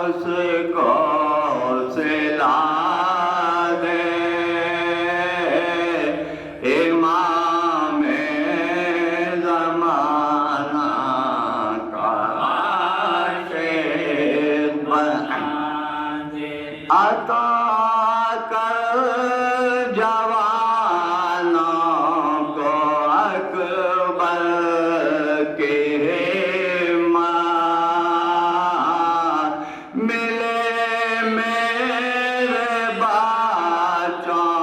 اس کو سلا دے امام زمانہ کا عاشق بنا دے عطا کر جوانوں کو اکبر کی ہمت ملے میرے بچوں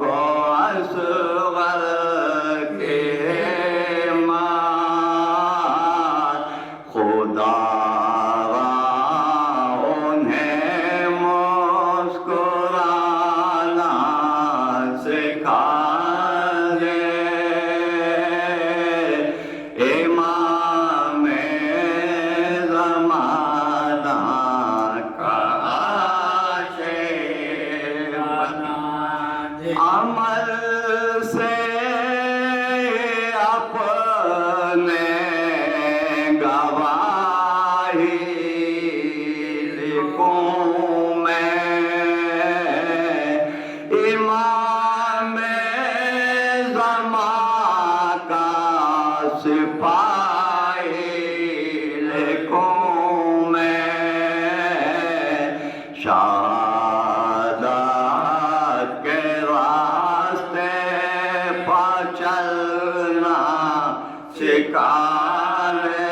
کو اصغر کی ہمت خدا انہیں مسکرانا سکھا دے امام زمانہ کا عاشق بنا دے عمل سے اپنے گواہی لکھوں میں امام زمان کا سپاہی لکھوں میں شہادت کے راستے پر چلنا سکھا دے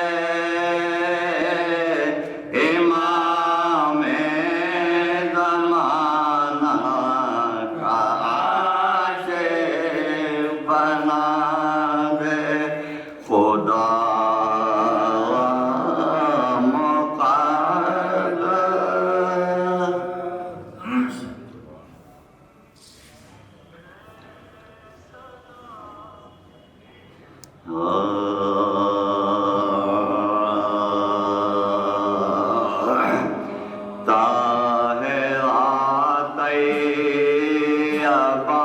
امام زمانہ کا عاشق بنا دے خدا مقدس طاہرہ طیبہ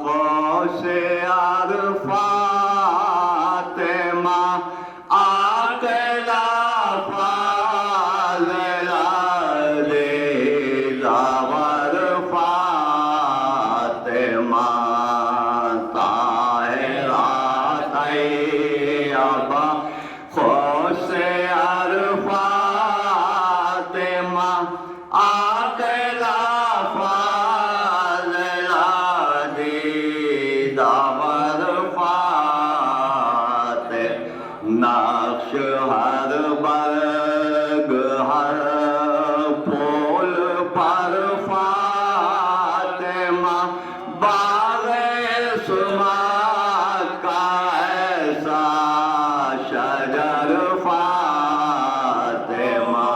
خوشیار فاطمہ عاقلہ فاضلہ دلاور فاطمہ طاہرہ طیبہ خوشیار فاطمہ عاقلہ فاضلہ دلاور فاطمہ نقش ہر برگ ہر پھول پر فاطمہ باغ سماعت کا ایسا شجر فاطمہ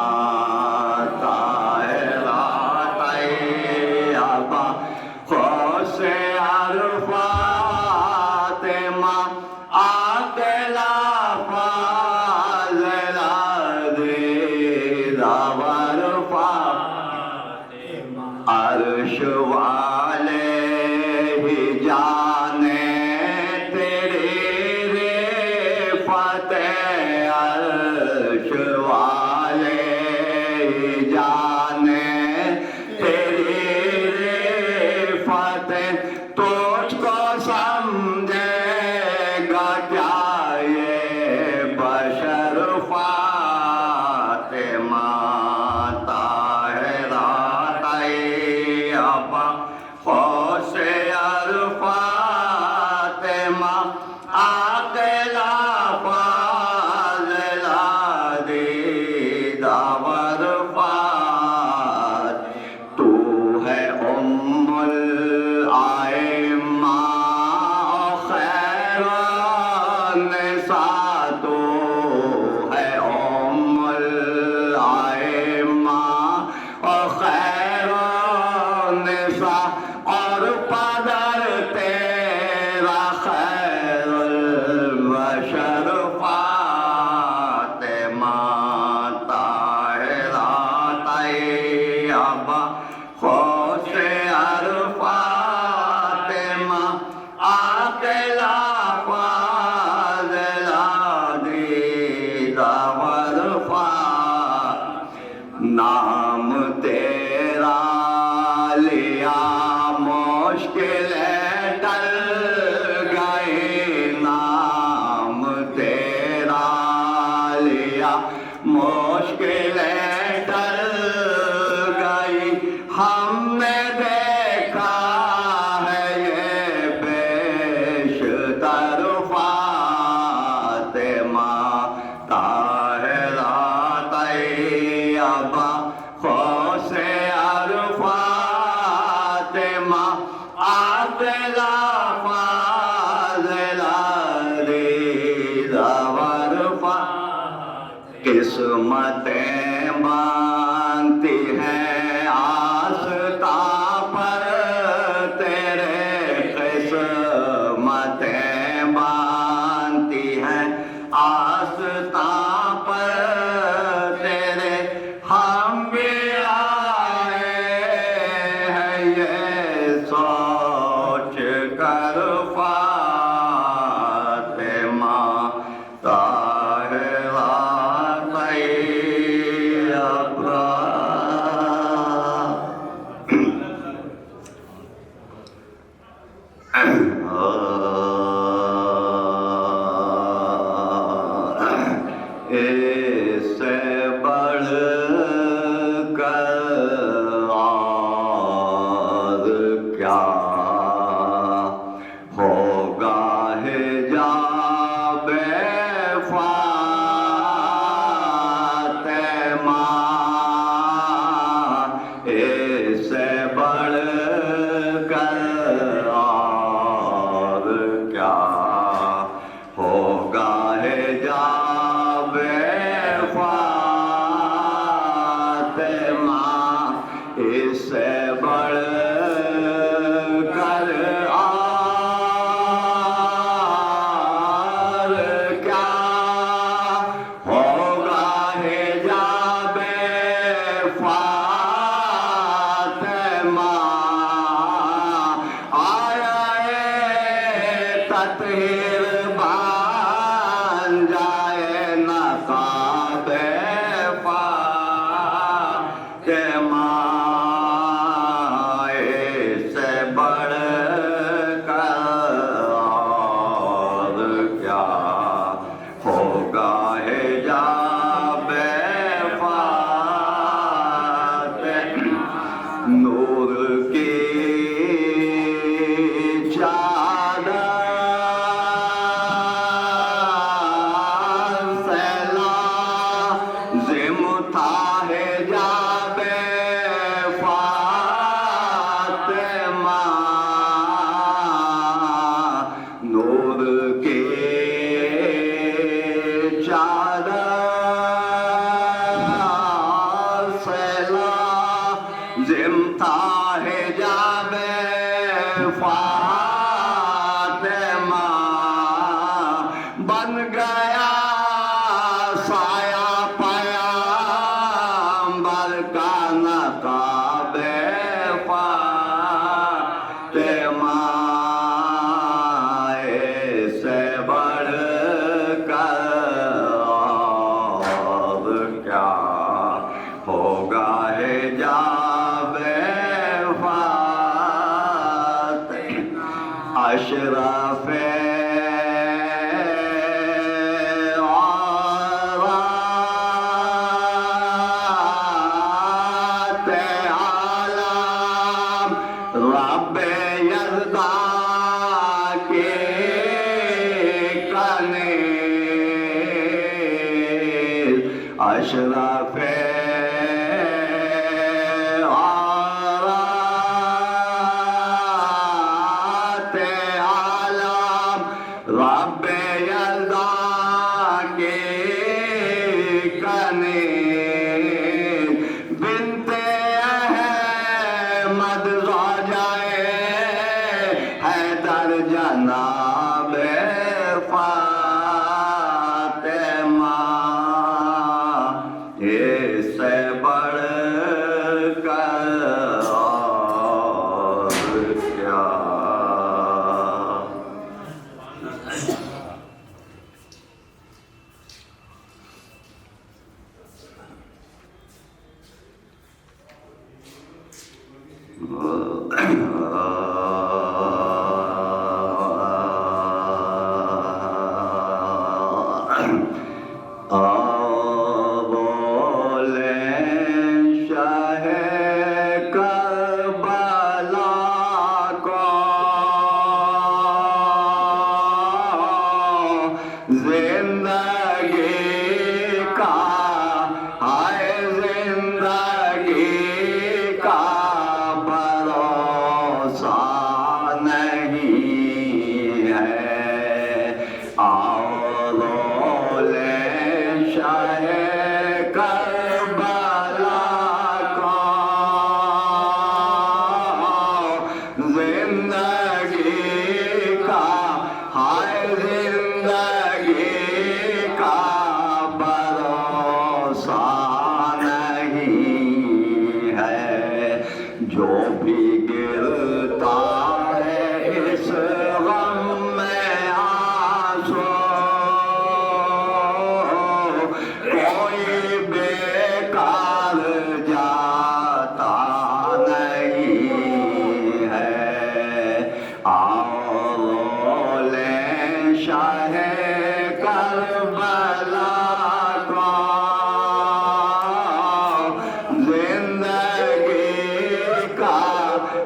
طاہرہ طیبہ خوشیار فاطمہ عاقلہ فاضلہ دلاور فاطمہ عرش والے ہی جانے تیری رفعت عرش والے ہی جانے تیری رفعت تجھ کو سمجھے گا کیا یہ بشر فاطمہ طاہرہ طیبہ خوشیار فاطمہ عاقلہ فاضلہ دلاور فاطمہ نام تیرا لیا مشکلیں ٹل گئی، نام تیرا لیا مشکلیں ٹل گئی، ہم نے دیکھا ہے یہ بیشتر فاطمہ طاہرہ طیبہ خوش فاطمہ عاقلہ فاضلہ ریزہ ورفا، قسمتیں بانتی ہیں آستاں پر تیرے، قسمتیں بانتی ہیں آستاں پر تیرے، ہم بھی آئے ہیں یہ سوچ کر فاطمہ طاہرہ اس سے بڑھ کر اور کیا ہوگا حجاب فاطمہ، اس سے بڑھ کر اور کیا ہوگا حجاب فاطمہ، اس سے بڑھ کر اور کیا ہوگا حجاب فاطمہ، آیا تطہیر بن جائے نقاب فاطمہ، اس سے بڑھ کر اور کیا ہوگا حجاب فاطمہ، نور کی چادر سے لازم تھا حجاب فاطمہ، نور کی چادر سے لازم تھا حجاب فاطمہ، بن گیا سایہ پیغمبر کا نقاب فاطمہ، اس سے بڑھ کر اور کیا ہوگا حجاب فاطمہ، اشرف عورات عالم رب یزداں کے کنیز، اشرف عورات عالم رب یزداں کے کنیز، بنت احمد زوجہ حیدر جناب فاطمہ، اس سے بڑھ کر اور کیا جو بھی گرتا ہے اس غم میں آنسو کوئی بیکار جاتا نہیں ہے آؤ رو لیں شاہ کربلا کو زندگی کا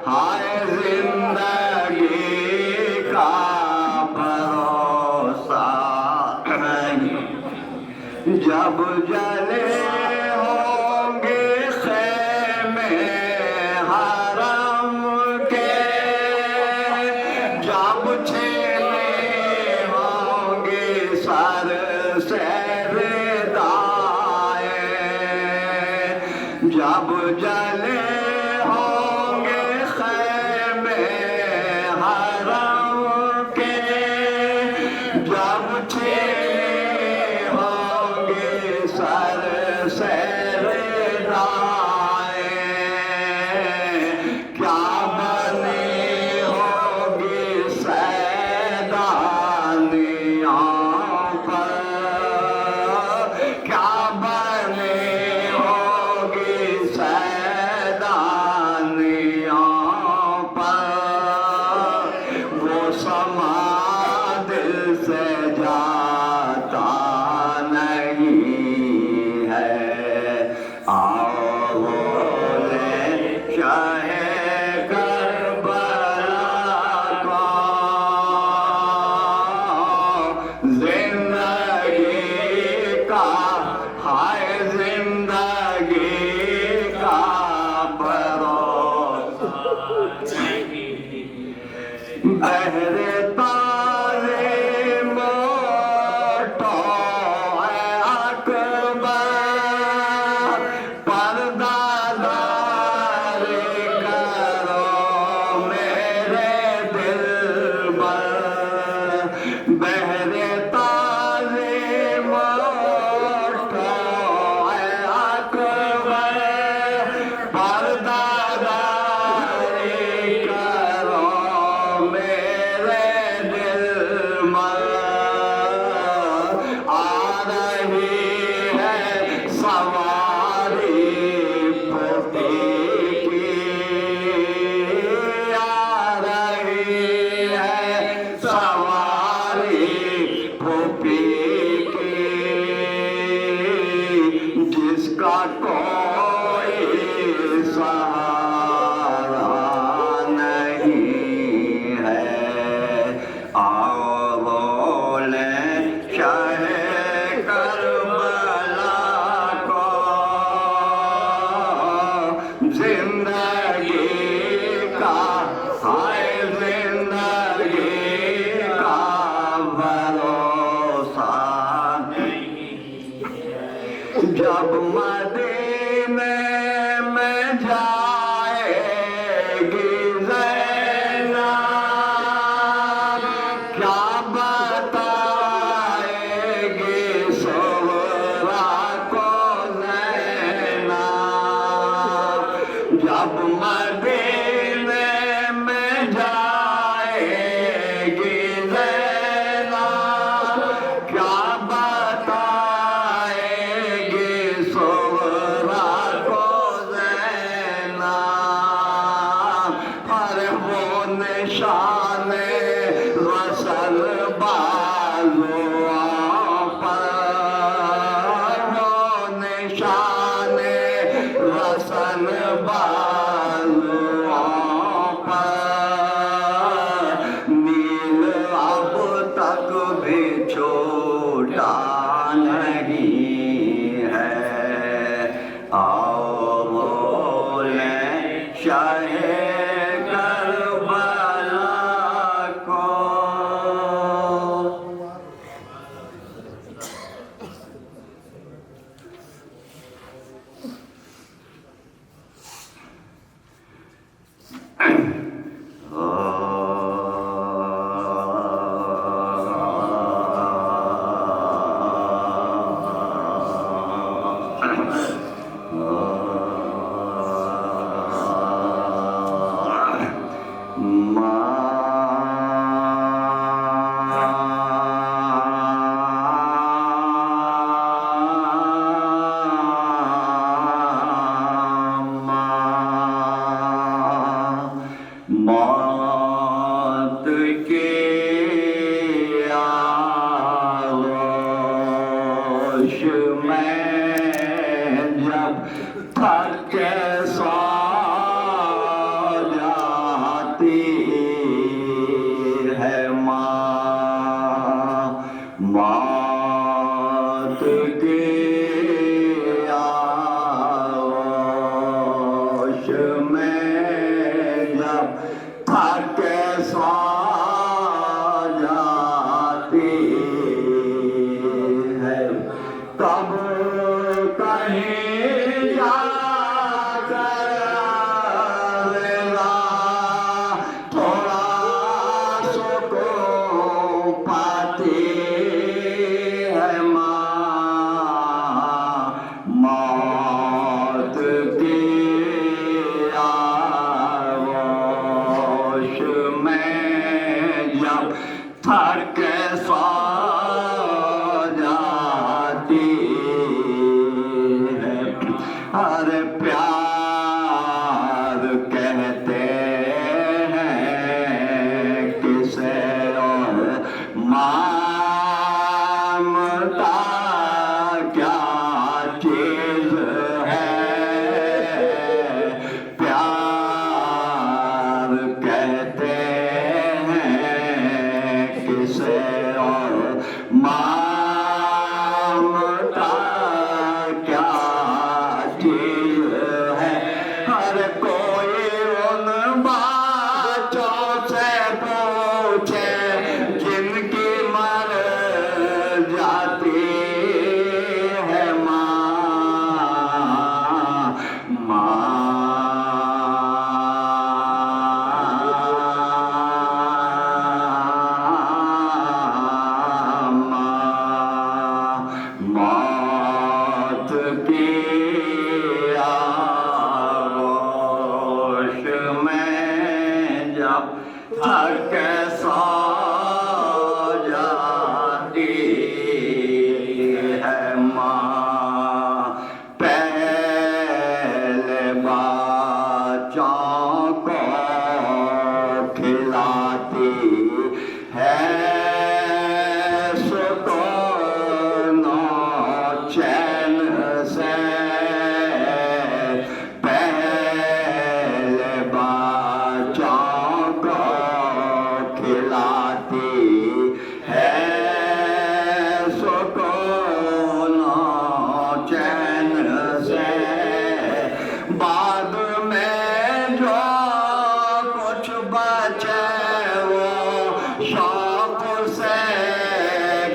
ہائے زندگی کا بھروسہ جب جلے ہوں گے خیمے حرم کے جب چھیلے ہوں گے سر سے ردائے جب جلے ہوں گے خیمے حرم کے جب چھیلے ہوں گے سر سے ردائے کیا بنی ہوگی سیدانیوں پر کیا بنی ہوگی سیدانیوں پر وہ سما دل سے جاتا نہیں ہے آؤ لیں شاہ کربلا کو زندگی کا ہائے زندگی کا بھروسہ بہر تعلیم تو ہے اکبر پردہ داری کرو میرے دل بر بہر تعلیم تو ہے اکبر پردہ داری کرو میرے دل میں آ رہی ہے سواری پھوپھی کی آ رہی ہے سواری پھوپھی کی جس کا کوئی سہارا نہیں ہے آؤ بولیں شاہ کربلا کو زندگی کا ہائے زندگی کا بھروسہ جب مدینے میں جائے گی زینب کیا بتائے گی سغرا کو زینب جب مدینے میں جائے گی زینب کیا بتائے گی سغرا کو زینب ارے وہ نشان رسل بازوؤں پر وہ نشان رسل بازوؤں جب تھک کے سو جاتی ہے ماں، موت کی آغوش میں جب تھک کے سو جاتی ہے، تب کہیں جا کر تھوڑا سکون پاتی ہے ماں، موت کی آغوش میں جب تھک کے سو جاتی ہے۔ ہر پیار کہتے ہیں کسے اور مامتا کیا چیز ہے، پیار کہتے ہیں کسے اور مامتا کیا چیز ہے۔ ہر کوئی ان باتوں سے پوچھے جن کی مر جاتی ہے ماں، موت کی آغوش میں جب تھک کے سو جاتی ہے ماں، پہلے بچوں کو کھلاتی ہے سکون و چین سے، پہلے بچوں کو کھلاتی ہے سکون و چین سے، بعد میں جو کچھ بچے وہ شوق سے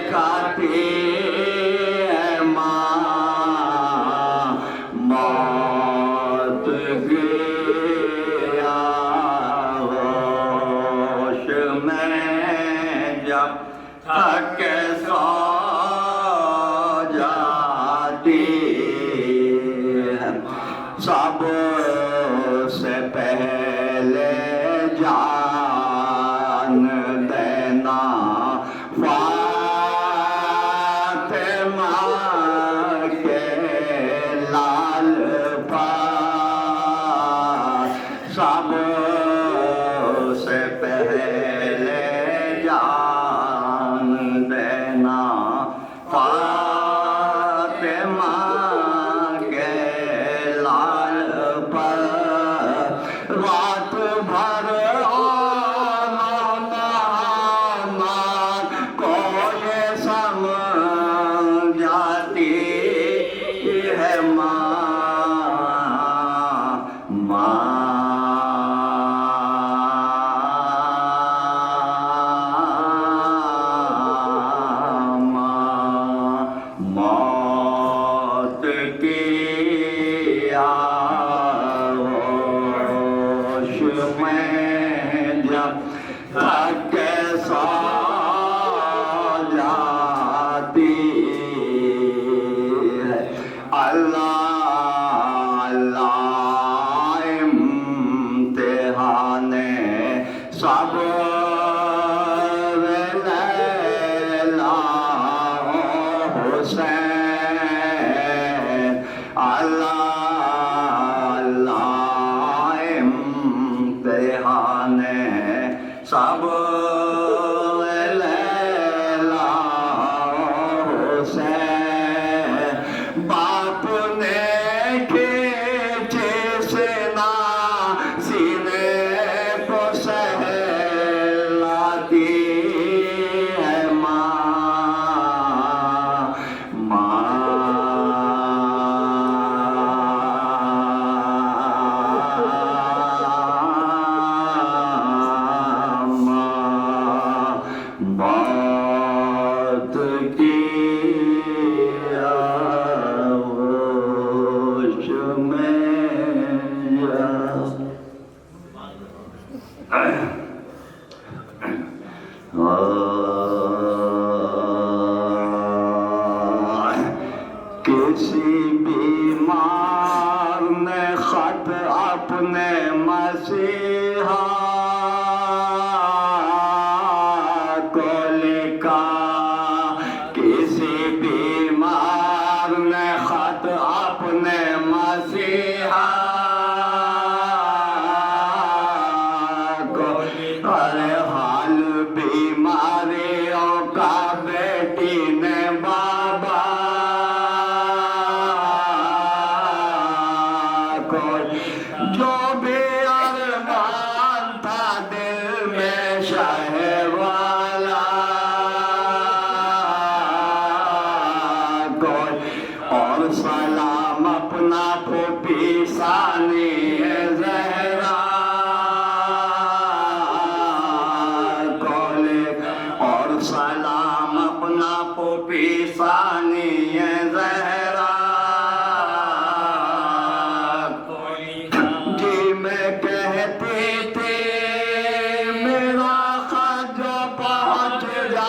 کھاتی ہے ماں، موت کی آغوش میں جب تھک کے سو جاتی ہے۔ سب سے پہلے جان دینا فاطمہ کے لال پر، سب سے پہلے جان دینا فاطمہ کے لال پر، رات بھر کو یہ سمجھاتی ہے موت کی آغوش میں جب تھک کے سو جاتی ہے، اللہ اللہ امتحان صبر لیلا حسین، اللہ اللہ امتحان صبر لیلا حسین، باپ نے کسی بیمار نے خط اپنے مسیحا کو لکھا، کسی بیمار نے خط اپنے مسیحا کو، ارے حال بیماریوں کا بیٹی نے بابا کو، جو بھی ارمان تھا دل میں شاہ والا کو، اور سلام اپنا پھوپھی ثانی زہرا کو، اور سلام اپنا پھوپھی ثانی زہرا جی میں کہتی تھی میرا خط جو پہنچ جائے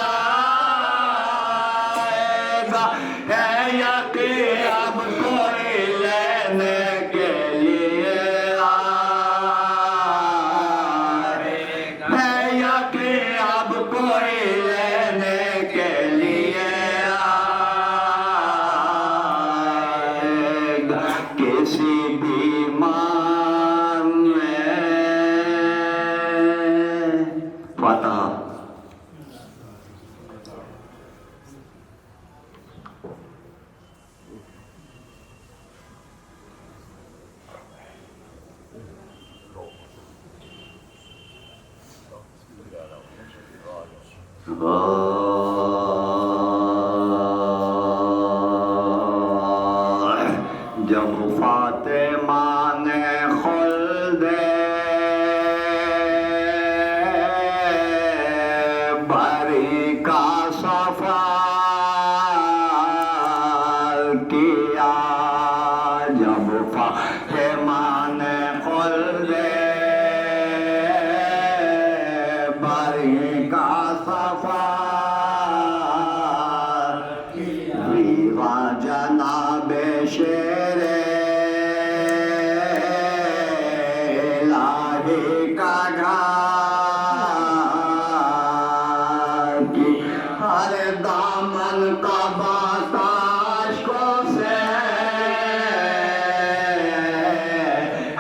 گا، ہے یقین اب کوئی لینے کے لیے آئے گا، ہے یقین اب کوئی لینے کے لیے آئے گا، کسی بیمار میں فتح۔ جب فاطمہ نے خلد بری کا سفر کیا، جب فاطمہ نے خلد بری کا سفر ریوا جناب شیر الہی کا گھر کی، ہر دامن کا باتاشکوں سے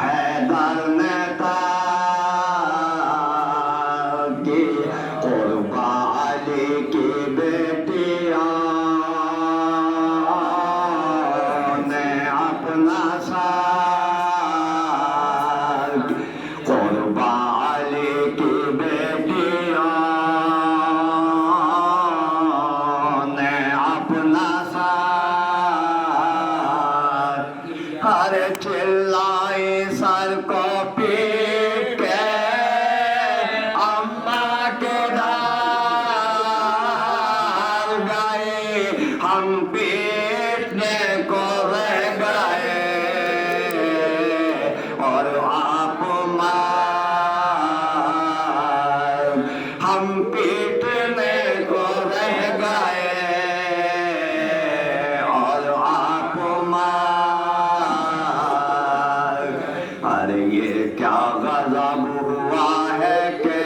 حیدر نے تار کی، قربا علی کی بیٹیاں نے اپنا سار، قربا علی کی بیٹیاں نے اپنا سار، ہر چلائی سر کو پیٹ کے اماں کے دار گئے، ہم پیٹنے کو رہ گئے، اور آپ مار، ہم پیٹنے کو رہ گئے، اور آپ مار، ارے یہ کیا غضب ہوا ہے کہ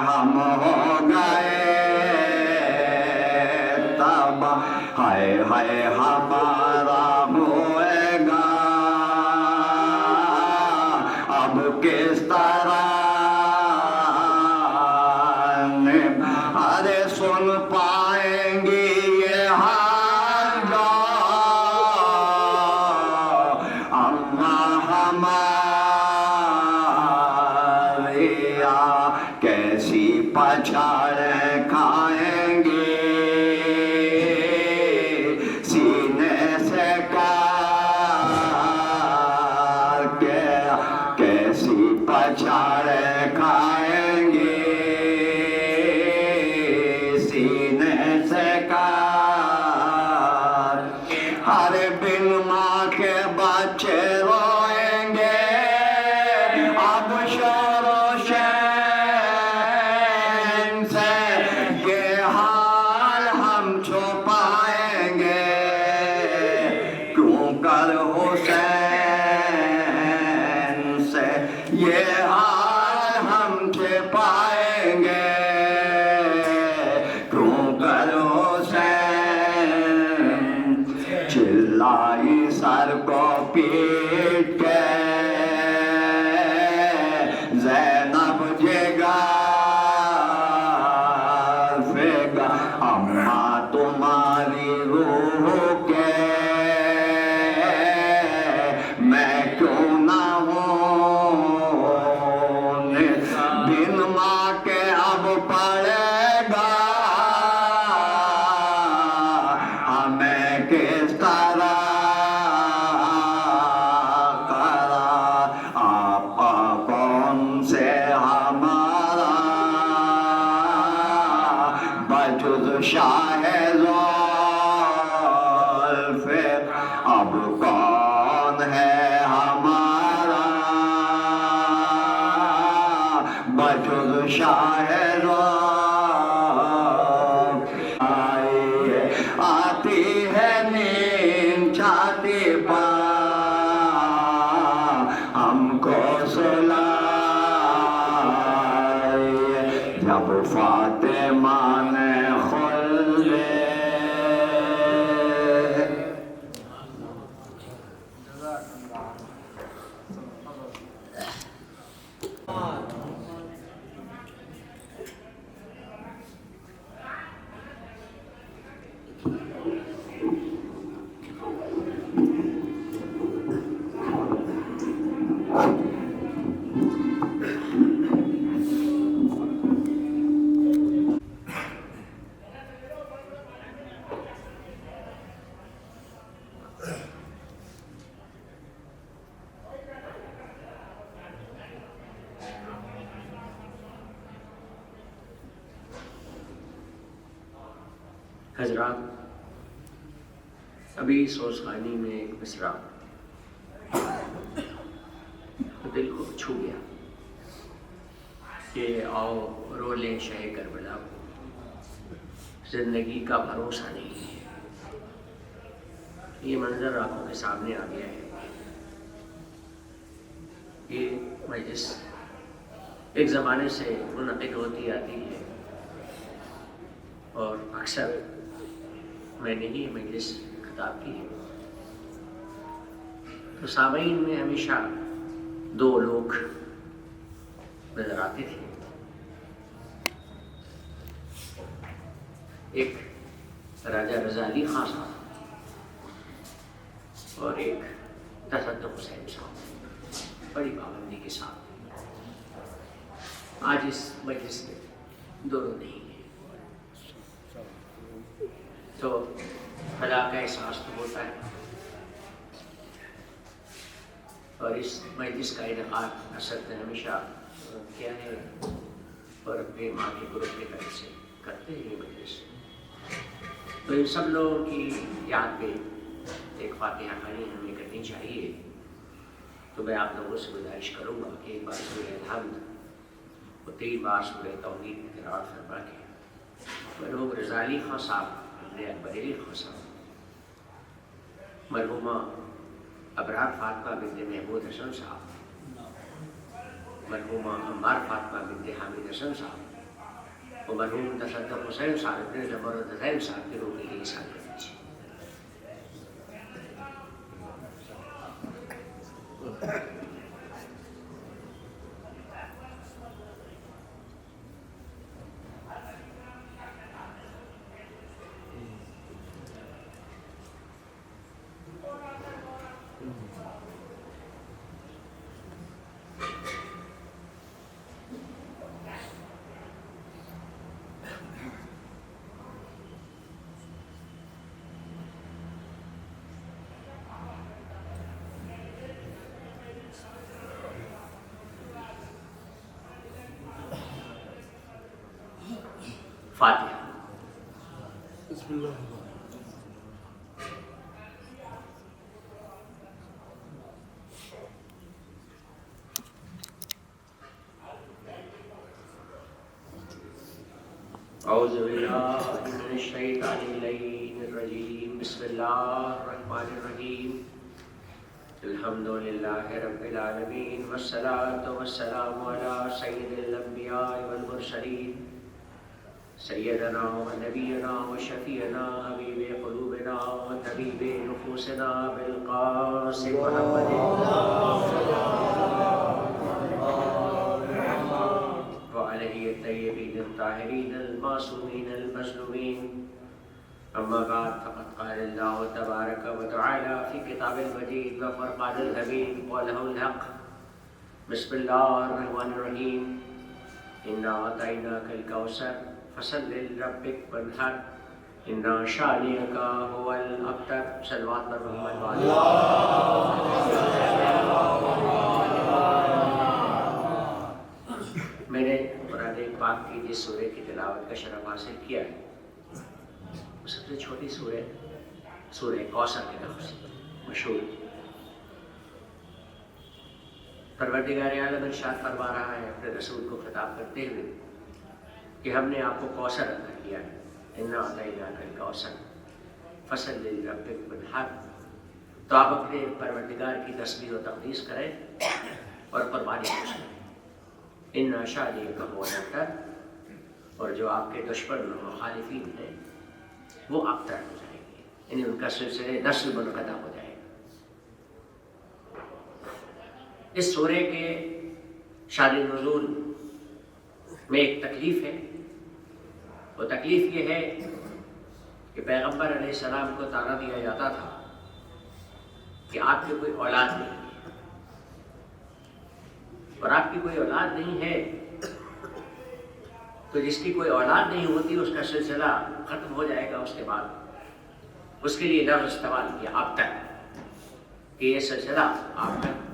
ہم ہو گئے تباہ، ہائے ہائے ہمارا ہوئے گا اب کس طرح، ارے سن پائیں گی یہ حال جو اماں ہماری کیسی پچھاڑیں کھائیں گے، سینے سے کار کے کیسی پچھاڑیں کھائیں گے، سینے سے کار، ہر بن ماں کے بچے روئیں گے، کر حسین سے یہ حال ہم سے پائیں گے، کیوں کر حسین چلائی سر کو پیٹ کے، زینب جگر پھینکا اماں تمہاری روح کے، میں کیوں نہ ہوں بن ماں کے اب پڑے گا ہمیں کس طرح کرا آپا کون سے ہمارا بجز شاہ زلف اب کون ہے ہمارا بجز شاہ زلف آتی ہے نیند چھاتی پر ہم کو سلائے جب فاطمہ نے خلے حضرات، ابھی سوزخانی میں ایک مصرع دل کو چھو گیا کہ آؤ رو لیں شہ کربلا کو، زندگی کا بھروسہ نہیں ہے۔ یہ منظر آنکھوں کے سامنے آ گیا ہے۔ یہ مجلس ایک زمانے سے منعقد ہوتی آتی ہے اور اکثر میں نے ہی مجلس خطاب کی ہے، تو سامعین میں ہمیشہ دو لوگ نظر آتے تھے، ایک راجہ رضا علی خان صاحب اور ایک تصدق حسین صاحب، بڑی پابندی کے ساتھ۔ آج اس مجلس میں دونوں نہیں ہیں، تو خلا کا احساس تو ہوتا ہے، اور اس مجلس کا انعقاد اسد نے ہمیشہ کیا ہے اور اپنے ماں کے گروپ کے طرف سے کرتے ہیں یہ مجلس۔ تو ان سب لوگوں کی یاد پہ ایک فاتحہ خوانی ہمیں کرنی چاہیے، تو میں آپ لوگوں سے گزارش کروں گا کہ ایک بار سورہ الحمد اور 3 بار سورہ توحید کی تلاوت فرما کے مرحوم رضا علی خان صاحب، اکبر علی خان صاحب، مرحومہ ابرار فاطمہ بنت محمود حسن صاحب، مرحومہ عمار فاطمہ بنت حامد حسن صاحب اور مرحوم تصدق حسین صاحب ابن زبرد حسین صاحب کے روح کے لیے سال کر دیجیے۔ فاتحہ۔ بسم اللہ اعوذ باللہ من الشیطان اللعین الرجیم، بسم اللہ الرحمن الرحیم، الحمد لله رب العالمين والصلاة والسلام على سيد الأنبياء والمرسلين سيدنا ونبينا وشفيعنا حبيب قلوبنا وطبيب نفوسنا بالقاسم محمد وعليه الطيبين الطاهرين المعصومين المظلومين. أما بعد فقد قال الله تبارك وتعالى في كتاب المجيد وفرقان الحميد وله الحق. بسم الله الرحمن الرحيم. إنا أعطيناك الكوثر فصل لربك وانحر إن شانئك هو الأبتر. صلوات پر محمد وعلى میں نے قرآن پاک کی جس سورہ کی تلاوت کا شرف حاصل کیا ہے وہ سب سے چھوٹی سورہ کوثر کے نام سے مشہور. پروردگار عالم ارشاد فرما رہا ہے اپنے رسول کو خطاب کرتے ہوئے کہ ہم نے آپ کو کوثر عطا کیا ہے. انا اعطیناک الکوثر فصل لربک وانحر. تو آپ اپنے پروردگار کی تسبیح و تقدیس کریں اور قربانی پیش کریں. ان شانئک هو الابتر. اور جو آپ کے دشمن و مخالفین ہیں وہ ابتر ہو جائیں گے، یعنی ان کا سلسلے نسل منقطع ہو جائے گا. اس سورے کے شان نزول میں ایک تکلیف ہے. وہ تکلیف یہ ہے کہ پیغمبر علیہ السلام کو طعنہ دیا جاتا تھا کہ آپ کی کوئی اولاد نہیں ہے، اور آپ کی کوئی اولاد نہیں ہے تو جس کی کوئی اولاد نہیں ہوتی اس کا سلسلہ ختم ہو جائے گا. اس کے بعد اس کے لیے لفظ استعمال کیا اب تک کہ یہ سلسلہ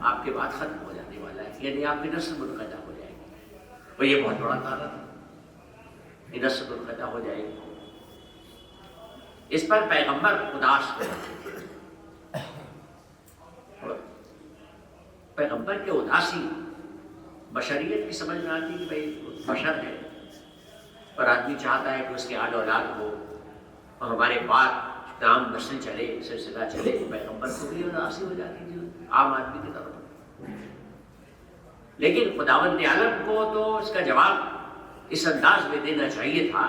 آپ کے بعد ختم ہو جانے والا ہے، یعنی آپ کی نسل منقطع ہو جائے گی. اور یہ بہت بڑا طعنہ تھا کہ نسل منقطع ہو جائے گی. اس پر پیغمبر اداس ہو جاتے تھے. پیغمبر کے اداسی بشریت کی سمجھ میں آتی کہ بھائی بشر ہے اور آدمی چاہتا ہے کہ اس کے آل اولاد ہو اور ہمارے بعد نام نسل چلے، سلسلہ چلے. پیغمبر کو بھی اداسی ہو جاتی تھی عام آدمی کی طرف. لیکن خداوند عالم کو تو اس کا جواب اس انداز میں دینا چاہیے تھا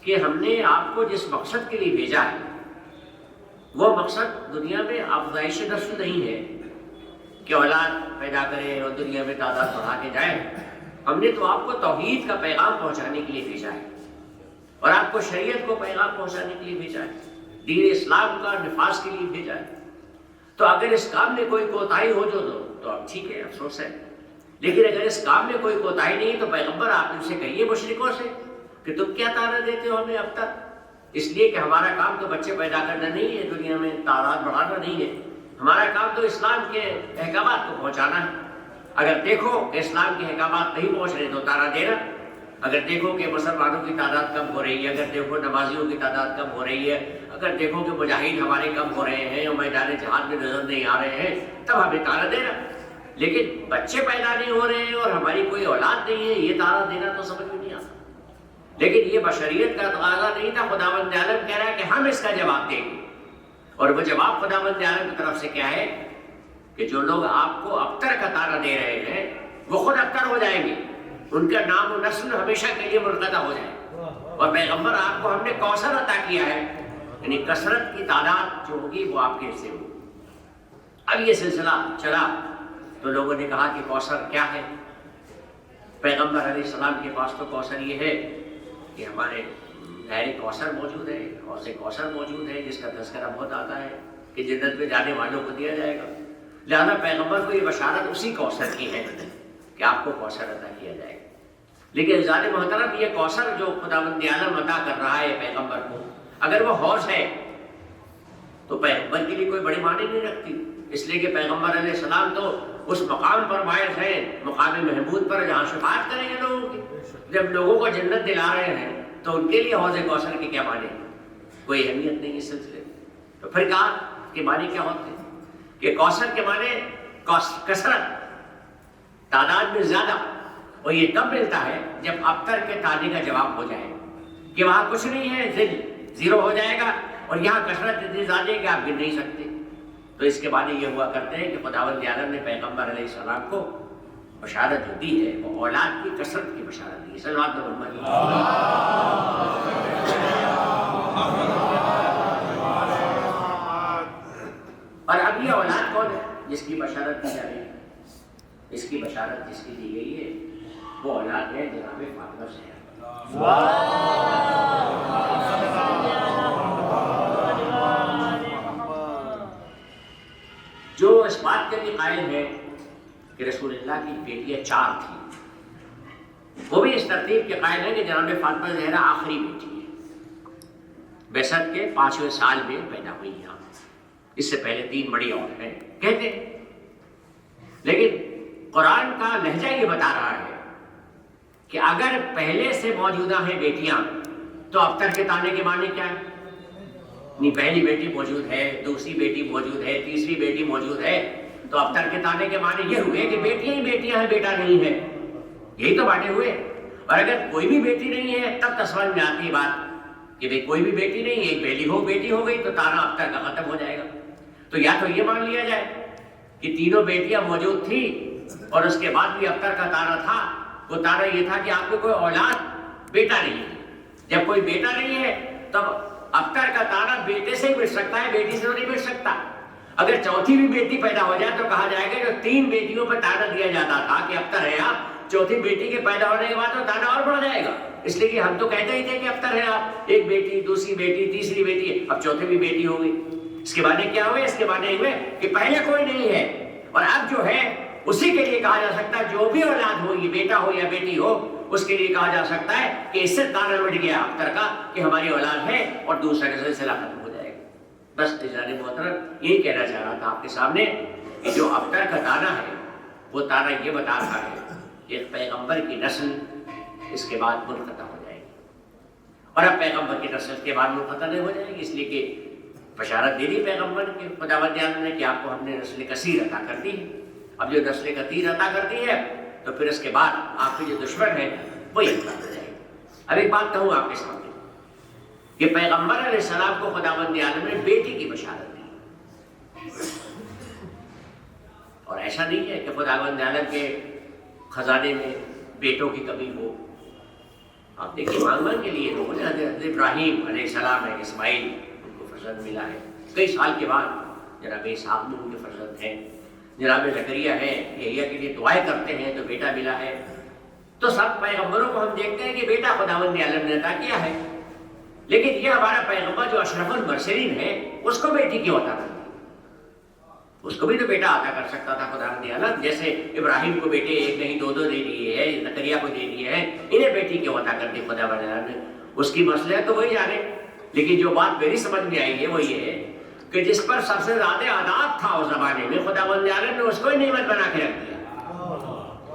کہ ہم نے آپ کو جس مقصد کے لیے بھیجا ہے وہ مقصد دنیا میں افزائش نسل نہیں ہے کہ اولاد پیدا کرے اور دنیا میں تعداد بڑھا کے جائے. ہم نے تو آپ کو توحید کا پیغام پہنچانے کے لیے بھیجا ہے اور آپ کو شریعت کو پیغام پہنچانے کے لیے بھیجا ہے، دین اسلام کا نفاذ کے لیے بھیجا ہے. تو اگر اس کام میں کوئی کوتاہی ہو جو تو اب ٹھیک ہے، افسوس ہے. لیکن اگر اس کام میں کوئی کوتاہی نہیں تو پیغمبر آپ ان سے کہیے مشرکوں سے کہ تم کیا طعنہ دیتے ہو ہمیں اب تک. اس لیے کہ ہمارا کام تو بچے پیدا کرنا نہیں ہے، دنیا میں تعداد بڑھانا نہیں ہے. ہمارا کام تو اسلام کے احکامات کو پہنچانا ہے. اگر دیکھو کہ اسلام کے احکامات نہیں پہنچ رہے تو طعنہ دینا. اگر دیکھو کہ مسلمانوں کی تعداد کم ہو رہی ہے، اگر دیکھو نمازیوں کی تعداد کم ہو رہی ہے، اگر دیکھو کہ مجاہد ہمارے کم ہو رہے ہیں اور میدان جہاد میں نظر نہیں آ رہے ہیں، تب ہمیں طعنہ دینا. لیکن بچے پیدا نہیں ہو رہے ہیں اور ہماری کوئی اولاد نہیں ہے، یہ طعنہ دینا تو سمجھ میں نہیں آتا. لیکن یہ بشریت کا تقاضا نہیں تھا. خداوند عالم کہہ رہا ہے کہ ہم اس کا جواب دیں گے. اور وہ جواب خداوند عالم کی طرف سے کیا ہے کہ جو لوگ آپ کو ابتر کا طعنہ دے رہے ہیں وہ خود ابتر ہو جائیں گے، ان کا نام و نسل ہمیشہ کے لیے منقطع ہو جائے. اور پیغمبر آپ کو ہم نے کوثر عطا کیا ہے، یعنی کثرت کی تعداد جو ہوگی وہ آپ کے حصے ہوگی. اب یہ سلسلہ چلا تو لوگوں نے کہا کہ کوثر کیا ہے. پیغمبر علیہ السلام کے پاس تو کوثر یہ ہے کہ ہمارے نہر کوثر موجود ہے، حوض کوثر موجود ہے جس کا تذکرہ بہت آتا ہے کہ جنت میں جانے والوں کو دیا جائے گا. لہذا پیغمبر کو یہ بشارت اسی کوثر کی ہے کہ آپ کو کوثر عطا کیا جائے گا. لیکن ذات محترم یہ کوثر جو خداوند عالم عطا کر رہا ہے پیغمبر کو، اگر وہ حوض ہے تو پیغمبر کے لیے کوئی بڑی معنی نہیں رکھتی. اس لیے کہ پیغمبر علیہ السلام تو اس مقام پر باعث ہیں، مقام محمود پر، جہاں شفاعت کریں گے لوگوں کی. جب لوگوں کو جنت دلا رہے ہیں تو ان کے لیے حوض کوثر کے کیا معنی ہیں؟ کوئی اہمیت نہیں اس سلسلے. تو پھر کہا کہ معنی کیا ہوتے ہیں کہ کوثر کے معنی کثرت، تعداد میں زیادہ. اور یہ تب ملتا ہے جب ابتر کے طعنے کا جواب ہو جائے کہ وہاں کچھ نہیں ہے، زیرو ہو جائے گا، اور یہاں کثرت اتنی زیادہ ہے کہ آپ گر نہیں سکتے. تو اس کے بعد یہ ہوا کرتے ہیں کہ خداوند عالم نے پیغمبر علیہ السلام کو بشارت جو دی ہے وہ اولاد کی کثرت کی بشارت دی ہے. صلوات محمد. اور اب یہ اولاد کون ہے جس کی بشارت دی جا رہی ہے؟ اس کی بشارت جس کی دی گئی ہے وہ اولاد ہے جناب فاطمہ زہرا. جو اس بات کے بھی قائل ہے کہ رسول اللہ کی بیٹیاں 4 تھیں، وہ بھی اس ترتیب کے قائل ہے کہ جناب فاطمہ زہرا آخری بیٹی ہے، بعثت کے 5ویں سال میں پیدا ہوئی ہیں. اس سے پہلے 3 بڑی اور ہیں کہتے ہیں. لیکن قرآن کا لہجہ یہ بتا رہا ہے کہ اگر پہلے سے موجودہ ہیں بیٹیاں تو ابتر کے تانے کے معنی کیا ہے؟ نہیں، پہلی بیٹی موجود ہے، دوسری بیٹی موجود ہے، تیسری بیٹی موجود ہے، تو ابتر کے تانے کے معنی یہ ہوئے کہ بیٹیاں ہی بیٹیاں ہیں، بیٹا نہیں ہے. یہی تو باتیں ہوئے. اور اگر کوئی بھی بیٹی نہیں ہے تب تصور میں آتی ہے بات کہ بھئی کوئی بھی بیٹی نہیں ہے، ایک بیٹی ہو گئی تو تانا ابتر کا ختم ہو جائے گا. تو یا تو یہ مان لیا جائے کہ تینوں بیٹیاں موجود تھیں اور اس کے بعد بھی ابتر کا تانا تھا. وہ تانا یہ تھا کہ آپ کو کوئی اولاد بیٹا نہیں ہے. جب کوئی بیٹا نہیں ہے تب ابتر کا تانا بیٹے سے ہی مٹ سکتا ہے، بیٹی سے تو نہیں مٹ سکتا. اگر چوتھی بھی بیٹی پیدا ہو جائے تو کہا جائے گا جو 3 بیٹیوں پر تانا دیا جاتا تھا کہ ابتر ہے آپ، چوتھی بیٹی کے پیدا ہونے کے بعد تو تانا اور بڑھ جائے گا. اس لیے کہ ہم تو کہتے ہی تھے کہ ابتر ہے آپ، ایک بیٹی، دوسری بیٹی، تیسری بیٹی، اب چوتھی بھی بیٹی ہو گئی. اس کے بعد کیا ہوئے؟ اس کے بعد ہوئے کہ پہلے کوئی نہیں ہے اور اب جو ہے اسی کے لیے کہا جا سکتا ہے جو بھی اولاد ہو، یہ بیٹا ہو یا بیٹی ہو، اس کے لیے کہا جا سکتا ہے کہ اس سے تانا مٹ گیا ابتر کا کہ ہماری اولاد ہے اور دوسرا کا سلسلہ ختم ہو جائے گا. بس جناب محترم یہی کہنا چاہ رہا تھا آپ کے سامنے کہ جو ابتر کا تانا ہے وہ تانا یہ بتا رہا ہے کہ ایک پیغمبر کی نسل اس کے بعد منقطع ہو جائے گی. اور اب پیغمبر کی نسل کے بعد منقطع نہیں ہو جائے گی، اس لیے کہ بشارت دے دی پیغمبر کے خداوند عالم نے کہ آپ کو ہم نے نسل کثیر عطا کر دی. اب جو نسل کثیر عطا کر دی ہے تو پھر اس کے بعد آپ کے جو دشمن ہیں وہی عطا ہو جائے گا. اب ایک بات کہوں آپ کے سامنے کہ پیغمبر علیہ السلام کو خداوند عالم نے بیٹی کی بشارت دی. اور ایسا نہیں ہے کہ خداوند عالم کے خزانے میں بیٹوں کی کمی ہو. آپ دیکھیے مانگ کے لیے لوگوں نے حضرت ابراہیم علیہ السلام ہے، اسماعیل ان کو فرزند ملا ہے. کئی سال کے بعد جناب اسحاق میں ان کے فرزند ہیں. جناب زکریا ہے، یحییٰ کے لیے دعائیں کرتے ہیں تو بیٹا ملا ہے. تو سب پیغمبروں کو ہم دیکھتے ہیں کہ بیٹا خداوند عالم نے عطا کیا ہے. لیکن یہ ہمارا پیغمبر جو اشرف المرسلین ہے اس کو بیٹی کیوں عطا کر دی؟ اس کو بھی تو بیٹا عطا کر سکتا تھا خداوند عالم. جیسے ابراہیم کو بیٹے 1 نہیں 2 دے دیے ہیں، زکریا کو دے دیے ہیں، انہیں بیٹی کیوں عطا کر دی خداوند عالم نے؟ اس کی مسئلہ تو وہی جانے. لیکن جو بات میری سمجھ میں آئی ہے وہ یہ ہے کہ جس پر سب سے زیادہ عذاب تھا اس زمانے میں خداوند عالم نے اس کو ہی نعمت بنا کے رکھ دیا.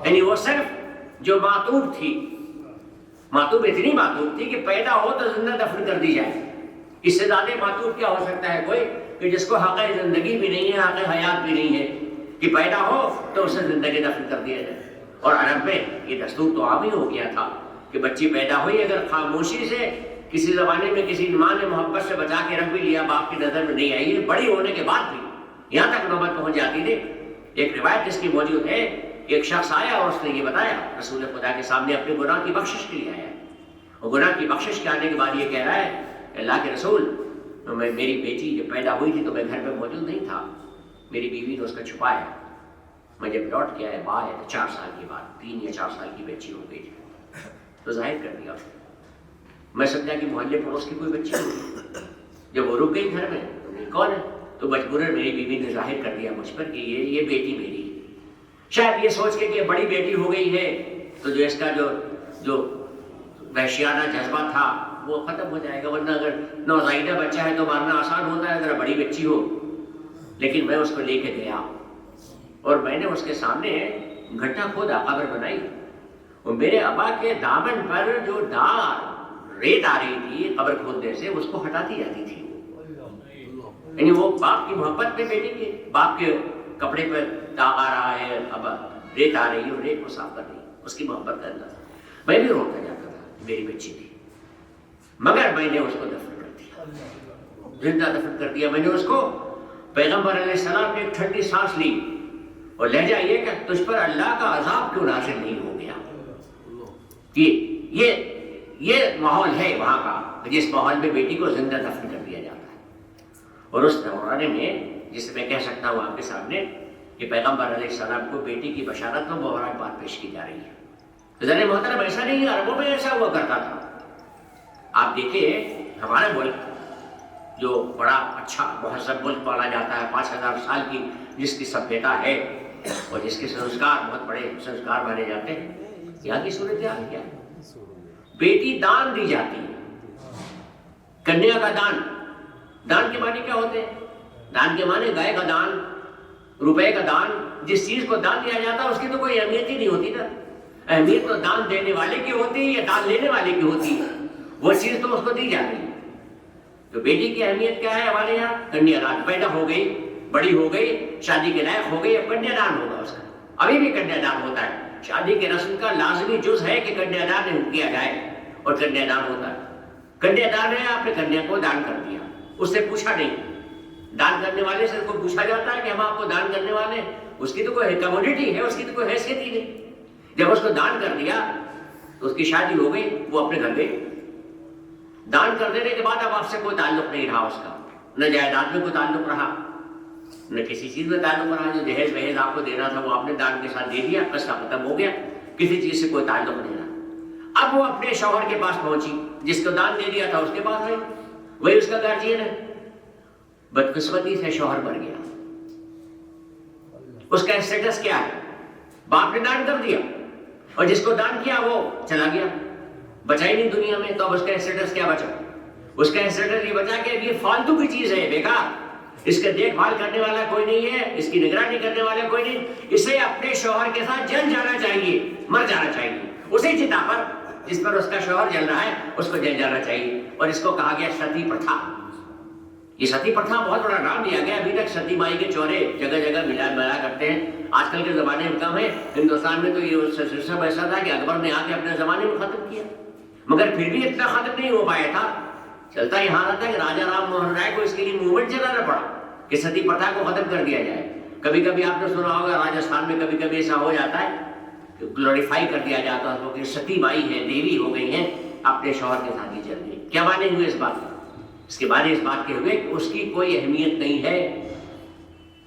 یعنی وہ صرف جو معتوب تھی، معتوب اتنی معتوب تھی کہ پیدا ہو تو زندہ دفن کر دی جائے. اس سے زیادہ معتوب کیا ہو سکتا ہے کوئی کہ جس کو حق زندگی بھی نہیں ہے، حق حیات بھی نہیں ہے، کہ پیدا ہو تو اسے زندگی دفن کر دیا جائے. اور عرب میں یہ دستور تو عام ہی ہو گیا تھا کہ بچی پیدا ہوئی اگر خاموشی سے کسی زمانے میں کسی ماں نے محبت سے بچا کے رکھ بھی لیا، باپ کی نظر میں نہیں آئی، بڑی ہونے کے بعد بھی یہاں تک نوبت پہنچ جاتی تھی. ایک روایت جس کی موجود ہے، ایک شخص آیا اور اس نے یہ بتایا رسول خدا کے سامنے اپنے گناہ کی بخشش کے لیے آیا. اور گناہ کی بخشش کے آنے کے بعد یہ کہہ رہا ہے اللہ کے رسول، میری بیٹی جب پیدا ہوئی تھی تو میں گھر میں موجود نہیں تھا، میری بیوی نے اس کا چھپایا. میں جب لوٹ کے آیا باہر تو 4 سال کے بعد 3 یا 4 سال کی بچی ہو گئی تھی. تو ظاہر کر دیا میں سمجھا کہ محلے پڑوس کی کوئی بچی ہوگی. جب وہ رک گئی گھر میں تو کون ہے، تو مجبوراً میری بیوی نے ظاہر کر دیا مجھ پر کہ یہ بیٹی میری. شاید یہ سوچ کے کہ یہ بڑی بیٹی ہو گئی ہے تو جو اس کا جو وحشیانہ جذبہ تھا وہ ختم ہو جائے گا. ورنہ اگر نوزائیدہ بچہ ہے تو مارنا آسان ہوتا ہے اگر بڑی بچی ہو. لیکن میں اس کو لے کے گیا اور میں نے اس کے سامنے گھٹا کھودا، قبر بنائی، اور میرے ابا کے دامن پر جو ریت آ رہی تھی قبر کھودنے سے اس کو ہٹاتی جاتی تھی. یعنی وہ باپ کی محبت میں بیٹی کے باپ کے کپڑے پر داغ آ رہا ہے، اب ریت آ رہی ہے اور ریت کو صاف کر رہی ہے، اس کی محبت کرتا تھا. میں بھی روتا جاتا تھا، میری بچی تھی، مگر میں نے اس کو دفن کر دیا، زندہ دفن کر دیا. میں نے اس کو پیغمبر علیہ السلام نے ایک ٹھنڈی سانس لی اور لہجہ یہ کہ تجھ پر اللہ کا عذاب کیوں نازل نہیں ہو گیا. یہ ماحول ہے وہاں کا جس ماحول میں بیٹی کو زندہ دفن کر دیا جاتا ہے. اور اس زمانے میں جس میں کہہ سکتا ہوں آپ کے سامنے کہ پیغمبر علیہ السلام کو بیٹی کی بشارت میں مبارک بات پیش کی جا رہی ہے. ذرا محترم ایسا نہیں ہے، عربوں میں ایسا ہوا کرتا تھا. آپ دیکھیے ہمارا ملک جو بڑا اچھا مہذب ملک مانا جاتا ہے، 5000 سال کی جس کی سبھیتا ہے اور جس کے سنسکار بہت بڑے سنسکار مانے جاتے ہیں، یہاں کی صورتحال کیا ہے؟ بیٹی دان دی جاتی ہے. کنیا کا دان. دان کے معنی کیا ہوتے ہیں؟ دان کے معنی گائے کا دان، روپے کا دان. جس چیز کو دان دیا جاتا ہے اس کی تو کوئی اہمیت ہی نہیں ہوتی نا. اہمیت تو دان دینے والے کی ہوتی ہے یا دان لینے والے کی ہوتی ہے. وہ چیز تو اس کو دی جاتی ہے. تو بیٹی کی اہمیت کیا ہے ہمارے یہاں؟ کنیا دان. پیدا ہو گئی، بڑی ہو گئی، شادی کے لائق ہو گئی، اب کنیا دان ہوگا اس کا. ابھی بھی کنیا دان ہوتا ہے. شادی کے رسم کا لازمی جز ہے کہ کنیا دان کیا جائے اور کنیا دان ہوتا ہے. کنیا دان ہے، آپ نے کنیا کو دان کر دیا، اس سے پوچھا نہیں. دان کرنے والے سے کو پوچھا جاتا ہے کہ ہم آپ کو دان کرنے والے ہیں؟ اس کی تو کوئی کموڈیٹی ہے، اس کی تو کوئی حیثیت ہی نہیں. جب اس کو دان کر دیا تو اس کی شادی ہو گئی، وہ اپنے گھر گئی. دان کر دینے کے بعد اب آپ سے کوئی تعلق نہیں رہا اس کا. نہ جائیداد میں کوئی تعلق رہا، نہ کسی چیز میں تعلق رہا. جو جہیز وہیز آپ کو دینا تھا وہ آپ نے دان کے ساتھ دے دیا، قصہ ختم ہو گیا. کسی چیز سے کوئی تعلق نہیں رہا. اب وہ اپنے شوہر کے پاس پہنچی، جس کو دان دے دیا تھا اس کے پاس آئی، وہی اس کا گارجین ہے. بدقسمتی سے شوہر مر گیا. اس کا اسٹیٹس کیا ہے؟ باپ نے دان کر دیا اور جس کو دان کیا وہ چلا گیا، بچا ہی نہیں دنیا میں. تو اب اس کا اسٹیٹس کیا بچا؟ اس کا اسٹیٹس یہ بچا کہ یہ فالتو کی چیز ہے، بیکار. اس کا دیکھ بھال کرنے والا کوئی نہیں ہے، اس کی نگرانی کرنے والا کوئی نہیں. اسے اپنے شوہر کے ساتھ جل جانا چاہیے، مر جانا چاہیے. اسی چتا پر جس پر اس کا شوہر جل رہا ہے اس کو جل جانا چاہیے. اور اس کو کہا گیا ستی پرتھا. یہ ستی پرتھا بہت بڑا نام دیا گیا. ابھی تک ستی مائی کے چورے جگہ جگہ ملا کرتے ہیں. آج کل کے زمانے میں کم ہے. ہندوستان میں تو یہ سسٹم ایسا تھا کہ اکبر نے آ کے اپنے زمانے میں ختم کیا، مگر پھر بھی اتنا ختم نہیں ہو پایا تھا. چلتا یہاں رہتا ہے کہ راجا رام موہن رائے کو اس کے لیے موومنٹ چلانا پڑا کہ ستی پرتھا کو ختم کر دیا جائے. کبھی کبھی آپ نے سنا ہوگا راجستھان میں کبھی کبھی ایسا ہو جاتا ہے کہ گلوریفائی کر دیا جاتا ہے کہ ستی مائی ہے، دیوی ہو گئی ہیں، اپنے شوہر کے ساتھ ہی چل گئی. کیا معنی ہوئے اس بات کے؟ اس کے معنی اس بات کے ہوئے کہ اس کی کوئی اہمیت نہیں ہے.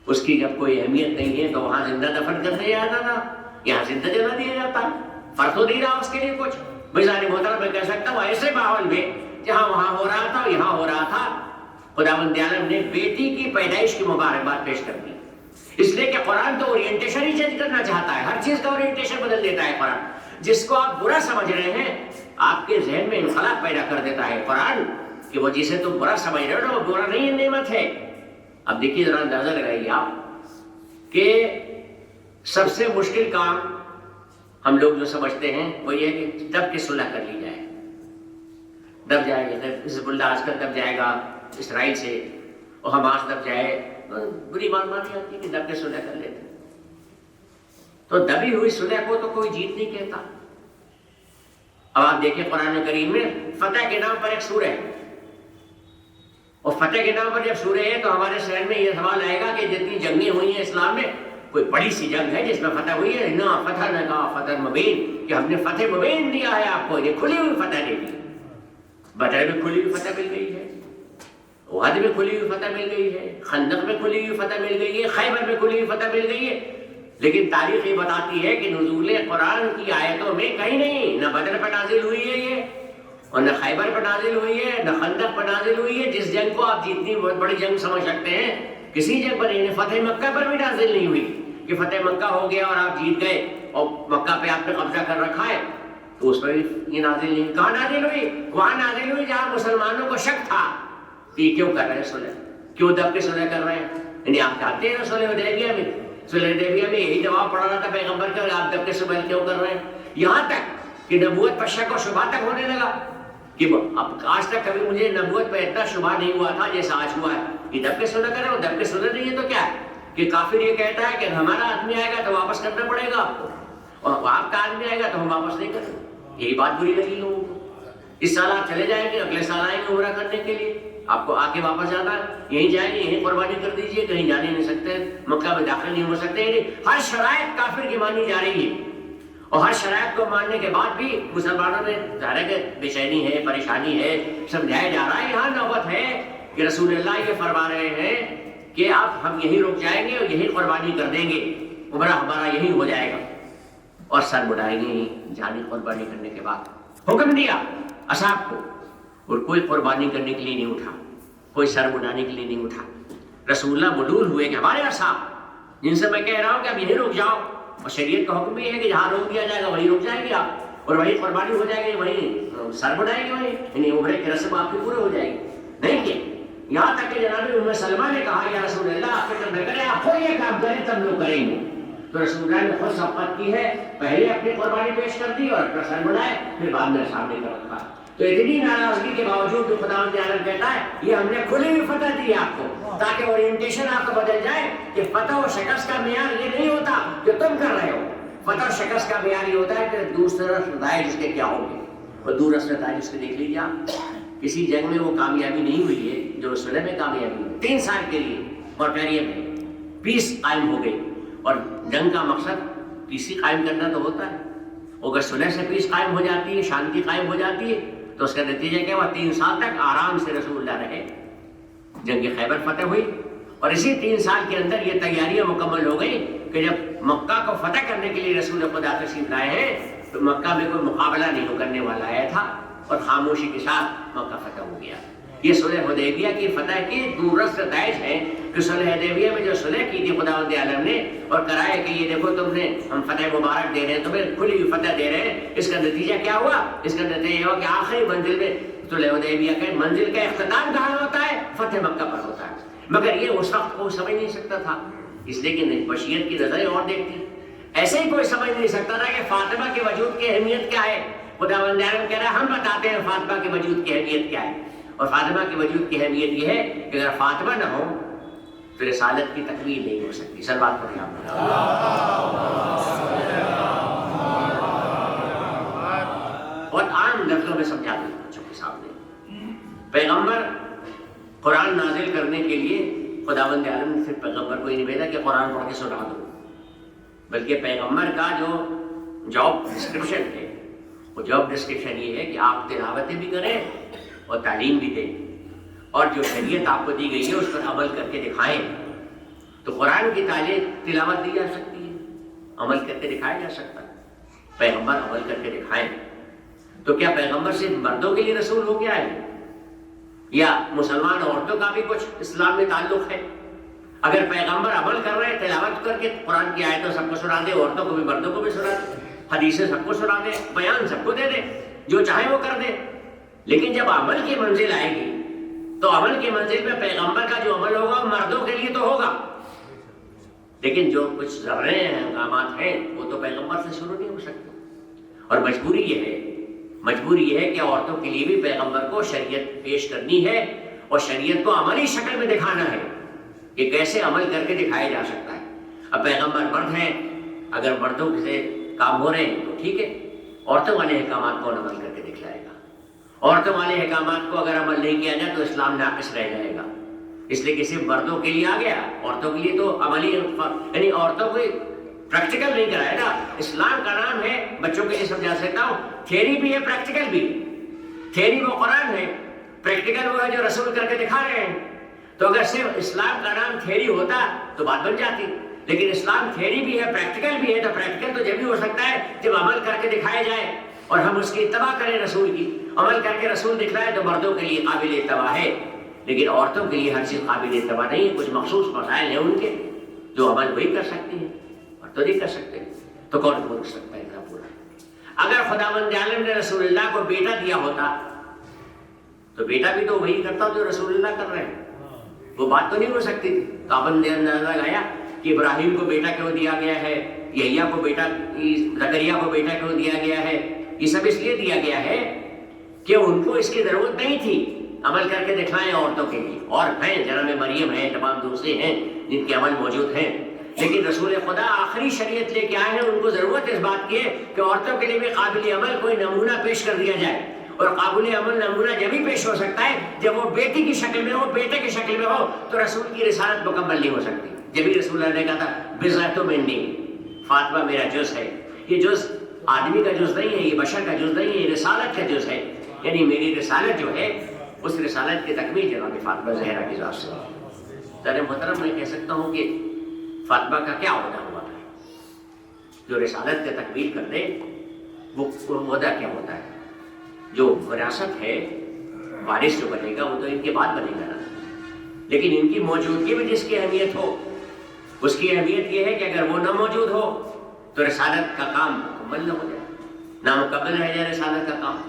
اس کی جب کوئی اہمیت نہیں ہے تو وہاں زندہ دفن کر دیا جاتا تھا، یہاں زندہ جلا دیا جاتا ہے. فرق تو نہیں رہا اس کے لیے کچھ. بھائی محترم میں کہہ سکتا ہوں ایسے ماحول میں جہاں وہاں ہو رہا تھا یہاں ہو رہا تھا، خداوند عالم نے بیٹی کی پیدائش کی مبارکباد پیش کر دی. اس لیے کہ قرآن تو اورینٹیشن ہی چینج کرنا چاہتا ہے. ہر چیز کا اورینٹیشن بدل دیتا ہے قرآن. جس کو آپ برا سمجھ رہے ہیں آپ کے ذہن میں انقلاب پیدا کر دیتا ہے قرآن کہ وہ جسے تم برا سمجھ رہے ہو نا وہ برا نہیں ہے، نعمت ہے. اب دیکھیے ذرا اندازہ لگائیے آپ کہ سب سے مشکل کام ہم لوگ جو سمجھتے ہیں وہ یہ ہے کہ دب کے صلح کر لی جائے. دب جائے گا حزب اللہ آج کل دب جائے گا اسرائیل سے، اور حماس دب جائے، بری بات مانی جاتی ہے کہ دب کے صلح کر لیتے. تو دبی ہوئی صلح کو تو کوئی جیت نہیں کہتا. اب آپ دیکھیں قرآن کریم میں فتح کے نام پر ایک سورہ ہے، اور فتح کے نام پر جب سورہ ہے تو ہمارے ذہن میں یہ سوال آئے گا کہ جتنی جنگیں ہوئی ہیں اسلام میں کوئی بڑی سی جنگ ہے جس میں فتح ہوئی ہے؟ نہ، فتح نہ کہا فتح مبین، کہ ہم نے فتح مبین دیا ہے آپ کو، یہ کھلی ہوئی فتح دے دی. بدر میں کھلی ہوئی فتح مل گئی ہے، احد میں کھلی ہوئی فتح مل گئی ہے، خندق میں کھلی ہوئی فتح مل گئی ہے، خیبر میں کھلی ہوئی فتح مل گئی ہے. لیکن تاریخ یہ بتاتی ہے کہ نزول قرآن کی آیتوں میں کہیں نہیں، نہ بدر پر نازل ہوئی ہے یہ، اور نہ خیبر پر نازل ہوئی ہے، نہ خندق پر نازل ہوئی ہے. جس جنگ کو آپ جتنی بہت بڑی جنگ سمجھ سکتے ہیں کسی جنگ پر، یعنی فتح مکہ پر بھی نازل نہیں ہوئی کہ فتح مکہ ہو گیا اور آپ جیت گئے اور مکہ پہ آپ نے قبضہ کر رکھا ہے تو اس پر یہ نازل نہیں. کہاں نازل ہوئی؟ وہاں نازل ہوئی جہاں مسلمانوں کو شک تھا کہ یہ کیوں کر رہے ہیں صلح، کیوں دب کے صلح کر رہے ہیں. یعنی آپ چاہتے ہیں نا صلح حدیبیہ میں، صلح حدیبیہ میں یہی جواب پڑا رہا تھا پیغمبر کا، آپ دب کے صلح کیوں کر رہے ہیں. یہاں تک کہ نبوت پر شک و شبہ تک ہونے لگا کہ اب آج تک کبھی مجھے نبوت پہ اتنا شبہ نہیں ہوا تھا جیسا آج ہوا ہے کہ دب کے صلح کرے. اور دب کے صلح نہیں ہے تو کیا ہے کہ کافر یہ کہتا ہے کہ ہمارا آدمی آئے گا تو واپس کرنا پڑے گا آپ کو، اور آپ کا آدمی آئے گا تو ہم واپس نہیں کریں. یہی بات بری لگی لوگوں کو. اس سال آپ چلے جائیں گے، اگلے سال آئیں گے عمرہ کرنے کے لیے، آپ کو آ کے واپس جانا ہے، یہیں جائیں گے، یہیں قربانی کر دیجئے، کہیں جانے نہیں سکتے، مکہ میں داخل نہیں ہو سکتے. یعنی ہر شرائط کافر کی مانی جا رہی ہے، اور ہر شرائط کو ماننے کے بعد بھی مسلمانوں میں ظاہر ہے کہ بے چینی ہے، پریشانی ہے، سمجھایا جا رہا ہے. یہاں نوبت ہے کہ رسول اللہ یہ فرما رہے ہیں کہ آپ ہم یہیں رک جائیں گے اور یہیں قربانی کر دیں گے، عمرہ ہمارا یہیں ہو جائے گا، اور سر بڑھائیں گے جانی قربانی کرنے کے بعد. حکم دیا اصحاب کو، اور کوئی قربانی کرنے کے لیے نہیں اٹھا، کوئی سر بڑھانے کے لیے نہیں اٹھا. رسول اللہ ملول ہوئے کہ ہمارے اصحاب جن سے میں کہہ رہا ہوں کہ اب یہیں رک جاؤ، اور شریعت کا حکم یہ ہے کہ جہاں روک دیا جائے گا وہیں رک جائیں گے آپ، اور وہیں قربانی ہو جائے گی، وہیں سر بڑھائیں گے، وہیں یعنی عمرے کی رسم آپ کی پورے ہو جائے گی. نہیں کیا، یہاں تک کہ جناب ام سلمہ نے کہا یا رسول اللہ آپ فکر نہ کریں، آپ خود یہ کام کریں تب لوگ کریں گے. تو رسول اللہ نے خود شفقت کی ہے، پہلے اپنی قربانی پیش کر دی اور اپنا سر بڑھائے، پھر بعد میں سامنے کر رکھا. تو اتنی ناراضگی کے باوجود جو خداوند عالم کہتا ہے یہ ہم نے کھلی ہوئی فتح دی آپ کو، تاکہ اورینٹیشن آپ کا بدل جائے کہ فتح و شکست کا معیار یہ نہیں ہوتا جو تم کر رہے ہو. فتح و شکست کا معیار یہ ہوتا ہے کہ دوسرا نتائج اس کے کیا ہوں گے، اور دورس نتائج اس کے دیکھ لیجیے آپ. کسی جنگ میں وہ کامیابی نہیں ہوئی ہے جو صلح میں کامیابی ہوئی. 3 سال کے لیے مورٹیریا میں پیس قائم ہو گئی، اور جنگ کا مقصد پیس قائم کرنا تو ہوتا ہے. اگر صلح سے پیس قائم ہو جاتی ہے، شانتی قائم ہو جاتی ہے، تو اس کا نتیجہ کیا ہوا؟ 3 سال تک آرام سے رسول اللہ رہے. جنگ خیبر فتح ہوئی، اور اسی 3 سال کے اندر یہ تیاریاں مکمل ہو گئی کہ جب مکہ کو فتح کرنے کے لیے رسول خدا تشریف لائے ہیں تو مکہ میں کوئی مقابلہ نہیں کرنے والا آیا تھا، اور خاموشی کے ساتھ مکہ فتح ہو گیا. یہ صلح حدیبیہ کی فتح کی دورس نتائج ہیں کہ صلح حدیبیہ میں جو صلح کی تھی خداوند عالم نے اور کرایا کہ یہ دیکھو تم نے ہم فتح مبارک دے رہے ہیں، تمہیں کھلی ہوئی فتح دے رہے ہیں. اس کا نتیجہ کیا ہوا؟ اس کا نتیجہ یہ ہوا کہ آخری منزل میں صلح حدیبیہ کے منزل کا اختتام کہاں ہوتا ہے؟ فتح مکہ پر ہوتا ہے. مگر یہ اس وقت کوئی سمجھ نہیں سکتا تھا، اس لیے کہ بشیت کی نظریں اور دیکھتی. ایسے ہی کوئی سمجھ نہیں سکتا تھا کہ فاطمہ کے وجود کی اہمیت کیا ہے. خداوند عالم کہہ رہا ہے ہم بتاتے ہیں فاطمہ کے وجود کی اہمیت کیا ہے. اور فاطمہ کی وجود کی اہمیت یہ ہے کہ اگر فاطمہ نہ ہو تو رسالت کی تکمیل نہیں ہو سکتی. سر بات پڑھیں آپ. بہت عام لفظوں میں سمجھا دیں بچوں کے سامنے. پیغمبر قرآن نازل کرنے کے لیے خداوند عالم نے صرف پیغمبر کو ہی نہیں بھیجا کہ قرآن پڑھ کے سنا دو، بلکہ پیغمبر کا جو جاب ڈسکرپشن ہے وہ جاب ڈسکرپشن یہ ہے کہ آپ تلاوتیں بھی کریں اور تعلیم بھی دیں، اور جو شریعت آپ کو دی گئی ہے اس پر عمل کر کے دکھائیں. تو قرآن کی تعلیم تلاوت دی جا سکتی ہے، عمل کر کے دکھایا جا سکتا ہے. پیغمبر عمل کر کے دکھائیں. تو کیا پیغمبر صرف مردوں کے لیے رسول ہو گیا ہے، یا مسلمان عورتوں کا بھی کچھ اسلام میں تعلق ہے؟ اگر پیغمبر عمل کر رہے ہیں تلاوت کر کے قرآن کی آیتوں سب کو سنا دے، عورتوں کو بھی مردوں کو بھی سنا دے، حدیثیں سب کو سنا دے، بیان سب کو دے دے، جو چاہے وہ کر دے. لیکن جب عمل کی منزل آئے گی تو عمل کی منزل میں پیغمبر کا جو عمل ہوگا وہ مردوں کے لیے تو ہوگا، لیکن جو کچھ ذرے ہیں، احکامات ہیں، وہ تو پیغمبر سے شروع نہیں ہو سکتے. اور مجبوری یہ ہے کہ عورتوں کے لیے بھی پیغمبر کو شریعت پیش کرنی ہے، اور شریعت کو عملی شکل میں دکھانا ہے کہ کیسے عمل کر کے دکھایا جا سکتا ہے. اب پیغمبر مرد ہیں، اگر مردوں سے کام ہو رہے ہیں تو ٹھیک ہے، عورتوں والے احکامات کو عمل کر کے دکھلائے گا. عورتوں والے احکامات کو اگر عمل نہیں کیا جائے تو اسلام ناقص رہ جائے گا. اس لیے کہ صرف مردوں کے لیے آ گیا، عورتوں کے لیے تو عملی یعنی عورتوں کو پریکٹیکل نہیں کرائے گا. اسلام کا نام ہے، بچوں کے لیے سمجھا سکتا ہوں، تھیوری بھی ہے پریکٹیکل بھی. تھیوری وہ قرآن ہے، پریکٹیکل وہ ہے جو رسول کر کے دکھا رہے ہیں. تو اگر صرف اسلام کا نام تھیوری ہوتا تو بات بن جاتی، لیکن اسلام تھیوری بھی ہے پریکٹیکل بھی ہے. تو پریکٹیکل تو جب بھی ہو سکتا ہے جب عمل کر کے دکھایا جائے اور ہم اس کی اتباع کریں، رسول کی عمل کر کے رسول دکھلائے تو مردوں کے لیے قابل اتباع ہے، لیکن عورتوں کے لیے ہر چیز قابل اتباع نہیں ہے. کچھ مخصوص مسائل ہیں ان کے جو عمل وہی کر سکتی ہیں اور تو نہیں کر سکتے. تو کون روک سکتا ہے اتنا پورا؟ اگر خداوند عالم نے رسول اللہ کو بیٹا دیا ہوتا تو بیٹا بھی تو وہی کرتا جو رسول اللہ کر رہے ہیں، وہ بات تو نہیں ہو سکتی تھی. تو آپ نے اندازہ لگایا کہ ابراہیم کو بیٹا کیوں دیا گیا ہے، یحییٰ کو بیٹا، زکریا کو بیٹا کیوں دیا گیا ہے. یہ سب اس لیے دیا گیا ہے کہ ان کو اس کی ضرورت نہیں تھی، عمل کر کے دکھائیں عورتوں کے لیے. اور ہیں جناب مریم ہیں، تمام دوسرے ہیں جن کے عمل موجود ہیں، لیکن رسول خدا آخری شریعت لے کے آئے ہیں. ان کو ضرورت اس بات کی ہے کہ عورتوں کے لیے بھی قابل عمل کوئی نمونہ پیش کر دیا جائے. اور قابل عمل نمونہ جبھی پیش ہو سکتا ہے جب وہ بیٹی کی شکل میں ہو، بیٹے کی شکل میں ہو، تو رسول کی رسالت مکمل نہیں ہو سکتی۔ جبھی رسول اللہ نے کہا تھا بضعۃ منی، فاطمہ میرا جز ہے۔ یہ جز آدمی کا جز نہیں ہے، یہ بشر کا جز نہیں ہے، یہ رسالت کا جز ہے، یعنی میری رسالت جو ہے اس رسالت کی تکمیل جناب فاطمہ زہرا کی ذات سے۔ در محترم میں کہہ سکتا ہوں کہ فاطمہ کا کیا عہدہ ہوا تھا؟ جو رسالت کا تکمیل کر دے وہ عہدہ کیا ہوتا ہے؟ جو وراثت ہے، وارث جو بنے گا وہ تو ان کے بعد بنے گا نا، لیکن ان کی موجودگی میں جس کی اہمیت ہو، اس کی اہمیت یہ ہے کہ اگر وہ نہ موجود ہو تو رسالت کا کام مکمل نہ ہو جائے، نامکمل رہ جائے رسالت کا کام۔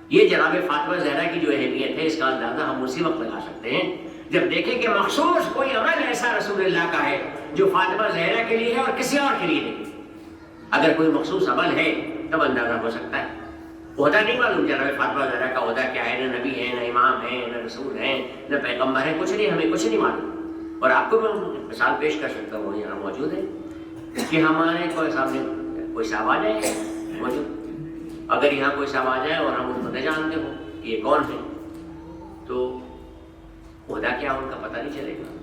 یہ جناب فاطمہ زہرا کی جو اہمیت ہے اس کا اندازہ ہم اسی وقت لگا سکتے ہیں جب دیکھیں کہ مخصوص کوئی عمل ایسا رسول اللہ کا ہے جو فاطمہ زہرا کے لیے ہے اور کسی اور کے لیے نہیں۔ اگر کوئی مخصوص عمل ہے تب اندازہ ہو سکتا ہے۔ عہدہ نہیں معلوم جناب فاطمہ زہرا کا عہدہ کیا ہے، نہ نبی ہے، نہ امام ہے، نہ رسول ہیں، نہ پیغمبر ہے، کچھ نہیں، ہمیں کچھ نہیں معلوم۔ اور آپ کو میں مثال پیش کر سکتا ہوں، یہاں موجود ہے کہ ہمارے کوئی سامنے کوئی سوال ہے موجود، اگر یہاں کوئی سوال ہے اور ہم ان کو نہیں جانتے ہو کہ یہ کون ہے تو عہدہ کیا ان کا پتہ نہیں چلے گا،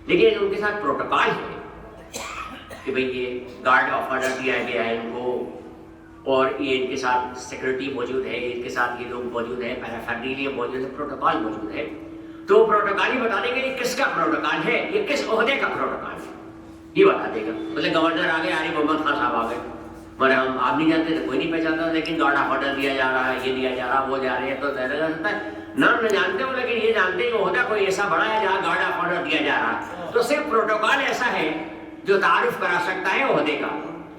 لیکن ان کے ساتھ پروٹوکول ہے کہ بھئی یہ گارڈ آف آرڈر دیا گیا ہے ان کو، اور یہ ان کے ساتھ سیکورٹی موجود ہے، ان کے ساتھ یہ لوگ موجود ہیں، پیرافیرنیلیا موجود ہے، پروٹوکول موجود ہے۔ تو پروٹوکول ہی بتا دیں گے یہ کس کا پروٹوکول ہے، یہ کس عہدے کا پروٹوکول ہے، یہ بتا دے گا۔ مطلب گورنر آ گئے، عارف محمد خان صاحب آ گئے، مگر ہم آپ نہیں جانتے تو کوئی نہیں پہچانتا، لیکن گارڈ آف آرڈر دیا جا رہا ہے، یہ دیا جا رہا ہے، وہ جا رہے ہیں، تو ظاہر سکتا ہے نام نہ جانتے ہو لیکن یہ جانتے ہیں کہ عہدہ کوئی ایسا بڑا ہے جہاں گارڈ آف آرڈر دیا جا رہا ہے، تو صرف پروٹوکول ایسا ہے جو تعارف کرا سکتا ہے عہدے کا۔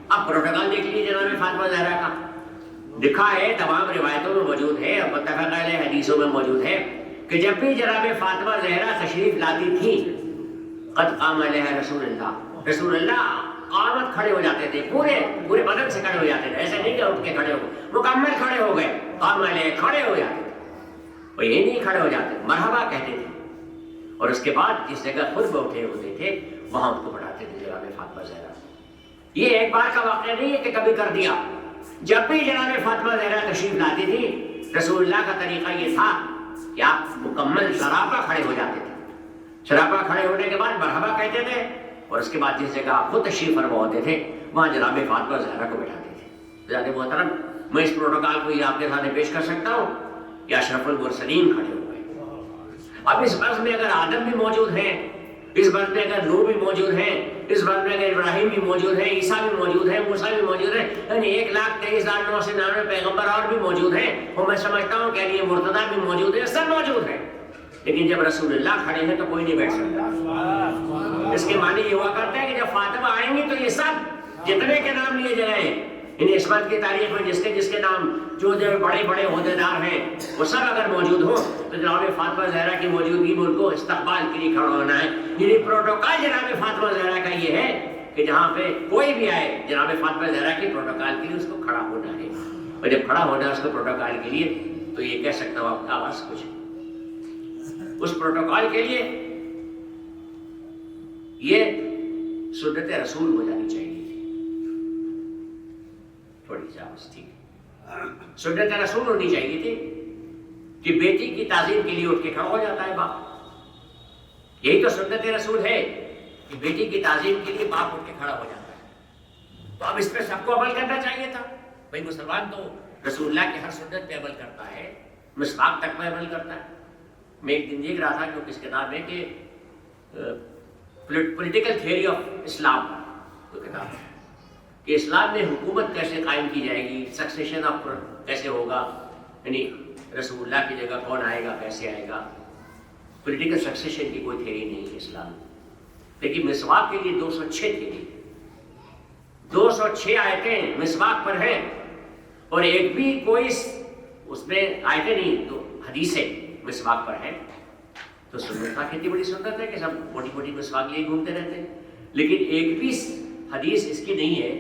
اب پروٹوکول دیکھ لیجیے جناب فاطمہ زہرا کا، لکھا ہے تمام روایتوں میں موجود ہے اور متفق علیہ حدیثوں میں موجود ہے کہ جب بھی جناب فاطمہ زہرا تشریف لاتی تھی قد قام علیہ رسول اللہ، رسول اللہ قامت کھڑے ہو جاتے تھے، پورے بدن سے کھڑے ہو جاتے تھے، ایسے نہیں کہ اٹھ کے کھڑے ہو گئے، مکمل کھڑے ہو گئے، قام علیہ کھڑے ہو جاتے تھے، اور یہ نہیں کھڑے ہو جاتے، مرحبا کہتے تھے، اور اس کے بعد جس جگہ خود بیٹھے ہوتے تھے وہاں ان کو بڑھاتے تھے جناب فاطمہ زہرا۔ یہ ایک بار کا واقعہ نہیں ہے کہ کبھی کر دیا، جب بھی جناب فاطمہ زہرا تشریف لاتی تھی رسول اللہ کا طریقہ یہ تھا کہ آپ مکمل سراپا کھڑے ہو جاتے تھے، سراپا کھڑے ہونے کے بعد مرحبا کہتے تھے، اور اس کے بعد جس جگہ آپ خود تشریف فرما ہوتے تھے وہاں جناب فاطمہ زہرا کو بٹھاتے تھے۔ جناب محترم میں اس پروٹوکول کو یہ آپ کے سامنے پیش کر سکتا ہوں کہ اشرف المرسلین کھڑے ہو گئے۔ اب اس بس میں اگر آدم بھی موجود ہیں، اس بس میں اگر نوح بھی موجود ہیں، اس بس میں اگر ابراہیم بھی موجود ہیں، عیسیٰ بھی موجود ہیں، موسیٰ بھی موجود ہیں، یعنی 1,23,999 پیغمبر اور بھی موجود ہیں، اور میں سمجھتا ہوں کہ یہ مرتضیٰ بھی موجود ہیں، سب موجود ہیں، لیکن جب رسول اللہ کھڑے ہیں تو کوئی نہیں بیٹھ سکتا۔ اس کے معنی یہ ہوا کرتا ہے کہ جب فاطمہ آئیں گی تو یہ سب جتنے کے نام لیے جائیں، یعنی عصمت کی تاریخ میں جس کے نام جو بڑے بڑے عہدیدار ہیں وہ سب اگر موجود ہوں تو جناب فاطمہ زہرا کی موجودگی میں ان کو استقبال کے لیے کھڑا ہونا ہے۔ یعنی پروٹوکول جناب فاطمہ زہرا کا یہ ہے کہ جہاں پہ کوئی بھی آئے جناب فاطمہ زہرا کے پروٹوکول کے لیے اس کو کھڑا ہونا ہے، اور جب کھڑا ہونا ہے اس کو پروٹوکول کے لیے تو یہ کہہ سکتا ہوں آپ کا آواز کچھ اس پروٹوکول کے لیے یہ سنت رسول ہو جانی چاہیے، تھوڑی سی آواز ٹھیک ہے، سنت رسول ہونی چاہیے تھی کہ بیٹی کی تعظیم کے لیے اٹھ کے کھڑا ہو جاتا ہے باپ، یہی تو سنت رسول ہے کہ بیٹی کی تعظیم کے لیے باپ اٹھ کے کھڑا ہو جاتا ہے۔ تو اب اس پہ سب کو عمل کرنا چاہیے تھا، بھائی مسلمان تو رسول اللہ کی ہر سنت پہ عمل کرتا ہے، مسواک تک پہ عمل کرتا ہے۔ میں ایک دن دیکھ رہا تھا کہ کس کتاب ہے کہ پولیٹیکل تھیوری آف اسلام، وہ کتاب ہے کہ اسلام میں حکومت کیسے قائم کی جائے گی، سکسیشن آف کیسے ہوگا، یعنی رسول اللہ کی جگہ کون آئے گا، کیسے آئے گا، پولیٹیکل سکسیشن کی کوئی تھیوری نہیں ہے اسلام میں، لیکن مسواک کے لیے 206 تھیوری، 206 آیتیں مسواک پر ہیں، اور ایک بھی کوئی اس میں آیتیں نہیں تو حدیثیں مسواک پر ہے۔ تو سنت کا کتنی بڑی سنت ہے کہ سب موٹی موٹی مسواک لیے گھومتے رہتے ہیں، لیکن ایک بھی حدیث اس کی نہیں ہے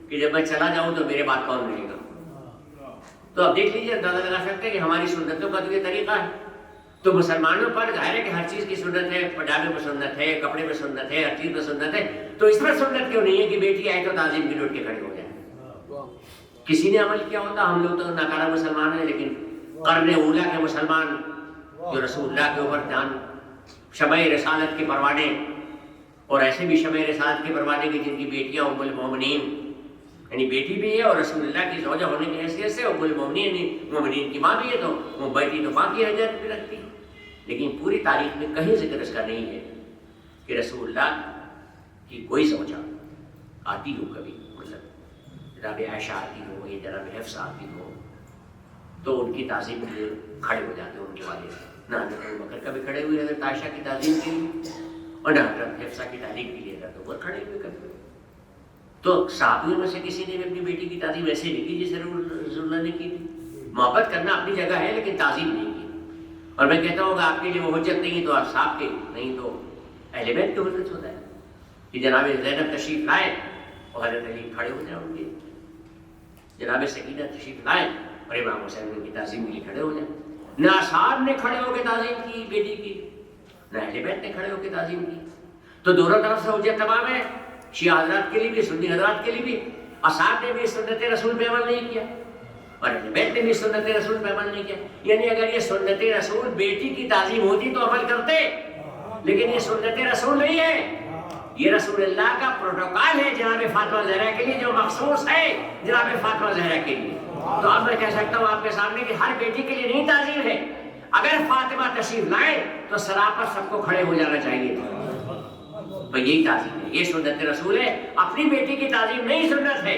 کہ جب میں چلا جاؤں تو میرے بعد کون رہے گا۔ تو اب دیکھ لیجیے، اندازہ لگا سکتے ہیں کہ ہماری سنتوں کا تو یہ طریقہ ہے۔ تو مسلمانوں پر ظاہر ہے کہ ہر چیز کی سنت ہے، پنجابی میں سنت ہے، کپڑے میں سنت ہے، ہر چیز میں سنت ہے، تو اس میں سنت کیوں نہیں ہے کہ بیٹی آئے تو تعظیم کے اٹھ کے کھڑے ہو جائیں؟ کسی نے عمل کیا ہوتا، ہم لوگ تو ناکارہ مسلمان ہیں، لیکن قرن اولا کے مسلمان جو رسول اللہ کے اوپر جان شمع رسالت کے پروانے، اور ایسے بھی شمع رسالت کے پروانے کی جن کی بیٹیاں ام المومنین، یعنی بیٹی بھی ہے اور رسول اللہ کی زوجہ ہونے کی حیثیت سے ام المومنین مومنین کی ماں بھی ہے، تو وہ بیٹی تو ماں کی حیثیت بھی رکھتی ہے۔ لیکن پوری تاریخ میں کہیں ذکر اس کا نہیں ہے کہ رسول اللہ کی کوئی زوجہ آتی ہو کبھی، مطلب جناب عائشہ آتی ہو یا جناب حفصہ آتی ہو تو ان کی تعظیم کے لیے کھڑے ہو جاتے ہیں ان کے والد، نہ حضرت ابوبکر کبھی کھڑے ہوئے حضرت عائشہ کی تعظیم کے لیے، اور نہ حضرت حفصہ کی تعظیم کے لیے حضرت عمر کھڑے ہوئے کبھی۔ تو صحابیوں میں سے کسی نے بھی اپنی بیٹی کی تعظیم ایسے نہیں کی جیسے رسول اللہ نے کی تھی۔ محبت کرنا اپنی جگہ ہے لیکن تعظیم نہیں کی۔ اور میں کہتا ہوں کہ آپ کے لیے وہ حجت نہیں تو اصحاب کے نہیں تو اہل بیت کی حجت ہوتا ہے کہ جناب زینب تشریف لائے اور حضرت علی کھڑے ہو جائیں ان کے، جناب سکینہ تشریف لائے اور امام حسین ان کی تعظیم کے لیے کھڑے ہو جائیں۔ نہ اصحاب نے کھڑے ہو کے تعظیم کی بیٹی کی، نہ اہل بیت نے کھڑے ہو کے تعظیم کی۔ تو دونوں طرف سے حجت تمام ہے، شیعہ حضرات کے لیے بھی، سنی حضرات کے لیے بھی۔ اصحاب نے بھی سنت رسول پہ عمل نہیں کیا اور اہل بیت نے بھی سنت رسول پہ عمل نہیں کیا۔ یعنی اگر یہ سنت رسول بیٹی کی تعظیم ہوتی تو عمل کرتے، لیکن یہ سنت رسول نہیں ہے، یہ رسول اللہ کا پروٹوکال ہے جناب فاطمہ زہرا کے لیے جو مخصوص ہے جناب فاطمہ زہرا کے لیے۔ تو اب میں کہہ سکتا ہوں آپ کے سامنے کہ ہر بیٹی کے لیے نہیں تعظیم ہے۔ اگر فاطمہ تشریف لائے تو سراپر سب کو کھڑے ہو جانا چاہیے تھا، بھئی یہی تعظیم ہے، یہ سنت رسول ہے۔ اپنی بیٹی کی تعظیم نہیں سنت ہے،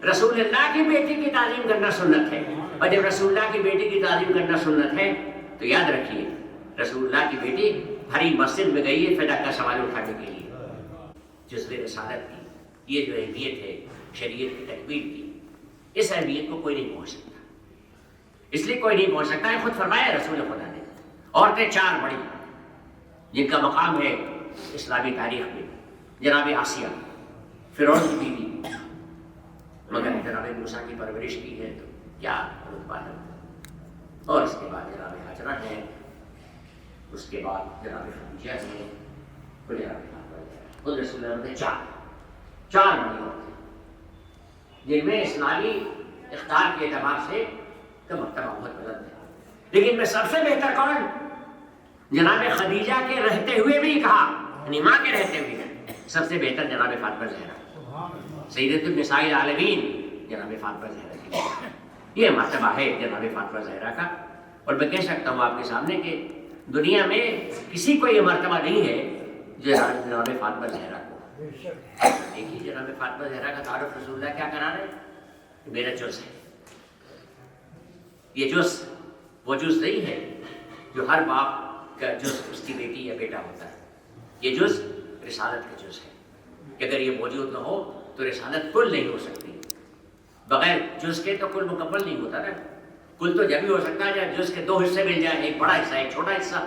رسول اللہ کی بیٹی کی تعظیم کرنا سنت ہے۔ اور جب رسول اللہ کی بیٹی کی تعظیم کرنا سنت ہے تو یاد رکھیے رسول اللہ کی بیٹی ہری مسجد میں گئی ہے فدیٰ کا سوال اٹھانے کے لیے، جزو رسالت کی یہ جو اہمیت ہے شریعت کی تکمیل کی، اس اہمیت کو کوئی نہیں پہنچ سکتا۔ اس لیے کوئی نہیں پہنچ سکتا ہے، خود فرمایا رسول خدا نے، عورتیں چار بڑی جن کا مقام ہے اسلامی تاریخ میں، جناب آسیہ فرعون کی بیوی، مگر جناب موسیٰ کی پرورش کی ہے تو کیا رتبہ ہے، اور اس کے بعد جناب حاجرہ ہے، اس کے بعد جناب خدیجہ ہے، اور جناب خود رسول اللہ نے چار بڑی عورتیں جن میں اسلامی اختیار کے اعتبار سے کا مرتبہ بہت بلند ہے۔ لیکن میں سب سے بہتر کون؟ جناب خدیجہ کے رہتے ہوئے بھی کہا، یعنی ماں کے رہتے ہوئے سب سے بہتر جناب فاطمہ زہرا، سیدۃ النساء العالمین جناب فاطمہ زہرا کی یہ مرتبہ ہے جناب فاطمہ زہرا کا۔ اور میں کہہ سکتا ہوں آپ کے سامنے کہ دنیا میں کسی کو یہ مرتبہ نہیں ہے جو جناب فاطمہ زہرا کو۔ دیکھیے جناب فاطمہ زہرا کا تعارف رسول اللہ کیا کرا رہے ہیں، میرا جز ہے۔ یہ جز وہ جز نہیں ہے جو ہر باپ کا جز اس کی بیٹی یا بیٹا ہوتا ہے، یہ جز رسالت کا جز ہے کہ اگر یہ موجود نہ ہو تو رسالت کل نہیں ہو سکتی، بغیر جز کے تو کل مکمل نہیں ہوتا نا۔ کل تو جب بھی ہو سکتا ہے جب جز کے دو حصے مل جائیں، ایک بڑا حصہ ایک چھوٹا حصہ،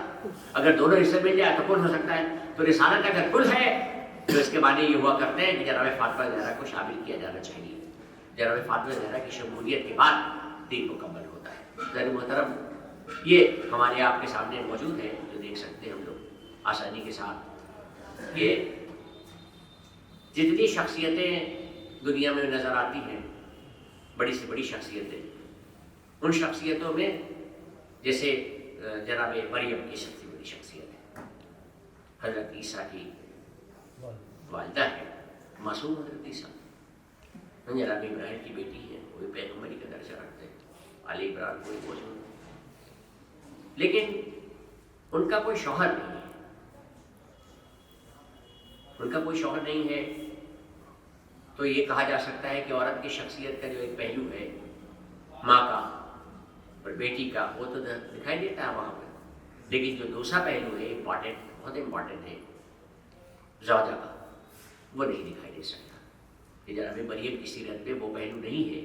اگر دونوں حصے مل جائے تو کل ہو سکتا ہے۔ تو رسالت اگر کل ہے تو اس کے معنی یہ ہوا کرتے ہیں کہ جناب فاطمہ زہرا کو شامل کیا جانا چاہیے۔ جناب فاطمہ زہرا کی شمولیت کے بعد دین مکمل ہوتا ہے۔ ذرا محترم یہ ہمارے آپ کے سامنے موجود ہے جو دیکھ سکتے ہیں ہم لوگ آسانی کے ساتھ۔ یہ جتنی شخصیتیں دنیا میں نظر آتی ہیں، بڑی سے بڑی شخصیتیں، ان شخصیتوں میں جیسے جناب مریم کی سب سے بڑی شخصیت ہے، حضرت عیسیٰ کی والدہ ہے، معصوم حضرت عیسیٰ، جناب ابراہیم کی بیٹی ہے، وہ پیغمبری کا درجہ رکھتے ہیں، علی ابراہیم کوئی موجود ہے، لیکن ان کا کوئی شوہر نہیں ہے، ان کا کوئی شوہر نہیں ہے۔ تو یہ کہا جا سکتا ہے کہ عورت کی شخصیت کا جو ایک پہلو ہے ماں کا اور بیٹی کا وہ تو دکھائی دیتا ہے وہاں پہ، لیکن جو دوسرا پہلو ہے امپورٹنٹ، بہت امپورٹنٹ ہے زوجہ کا، وہ نہیں دکھائی دے سکتا۔ کہ جناب مریم کی سیرت میں وہ پہلو نہیں ہے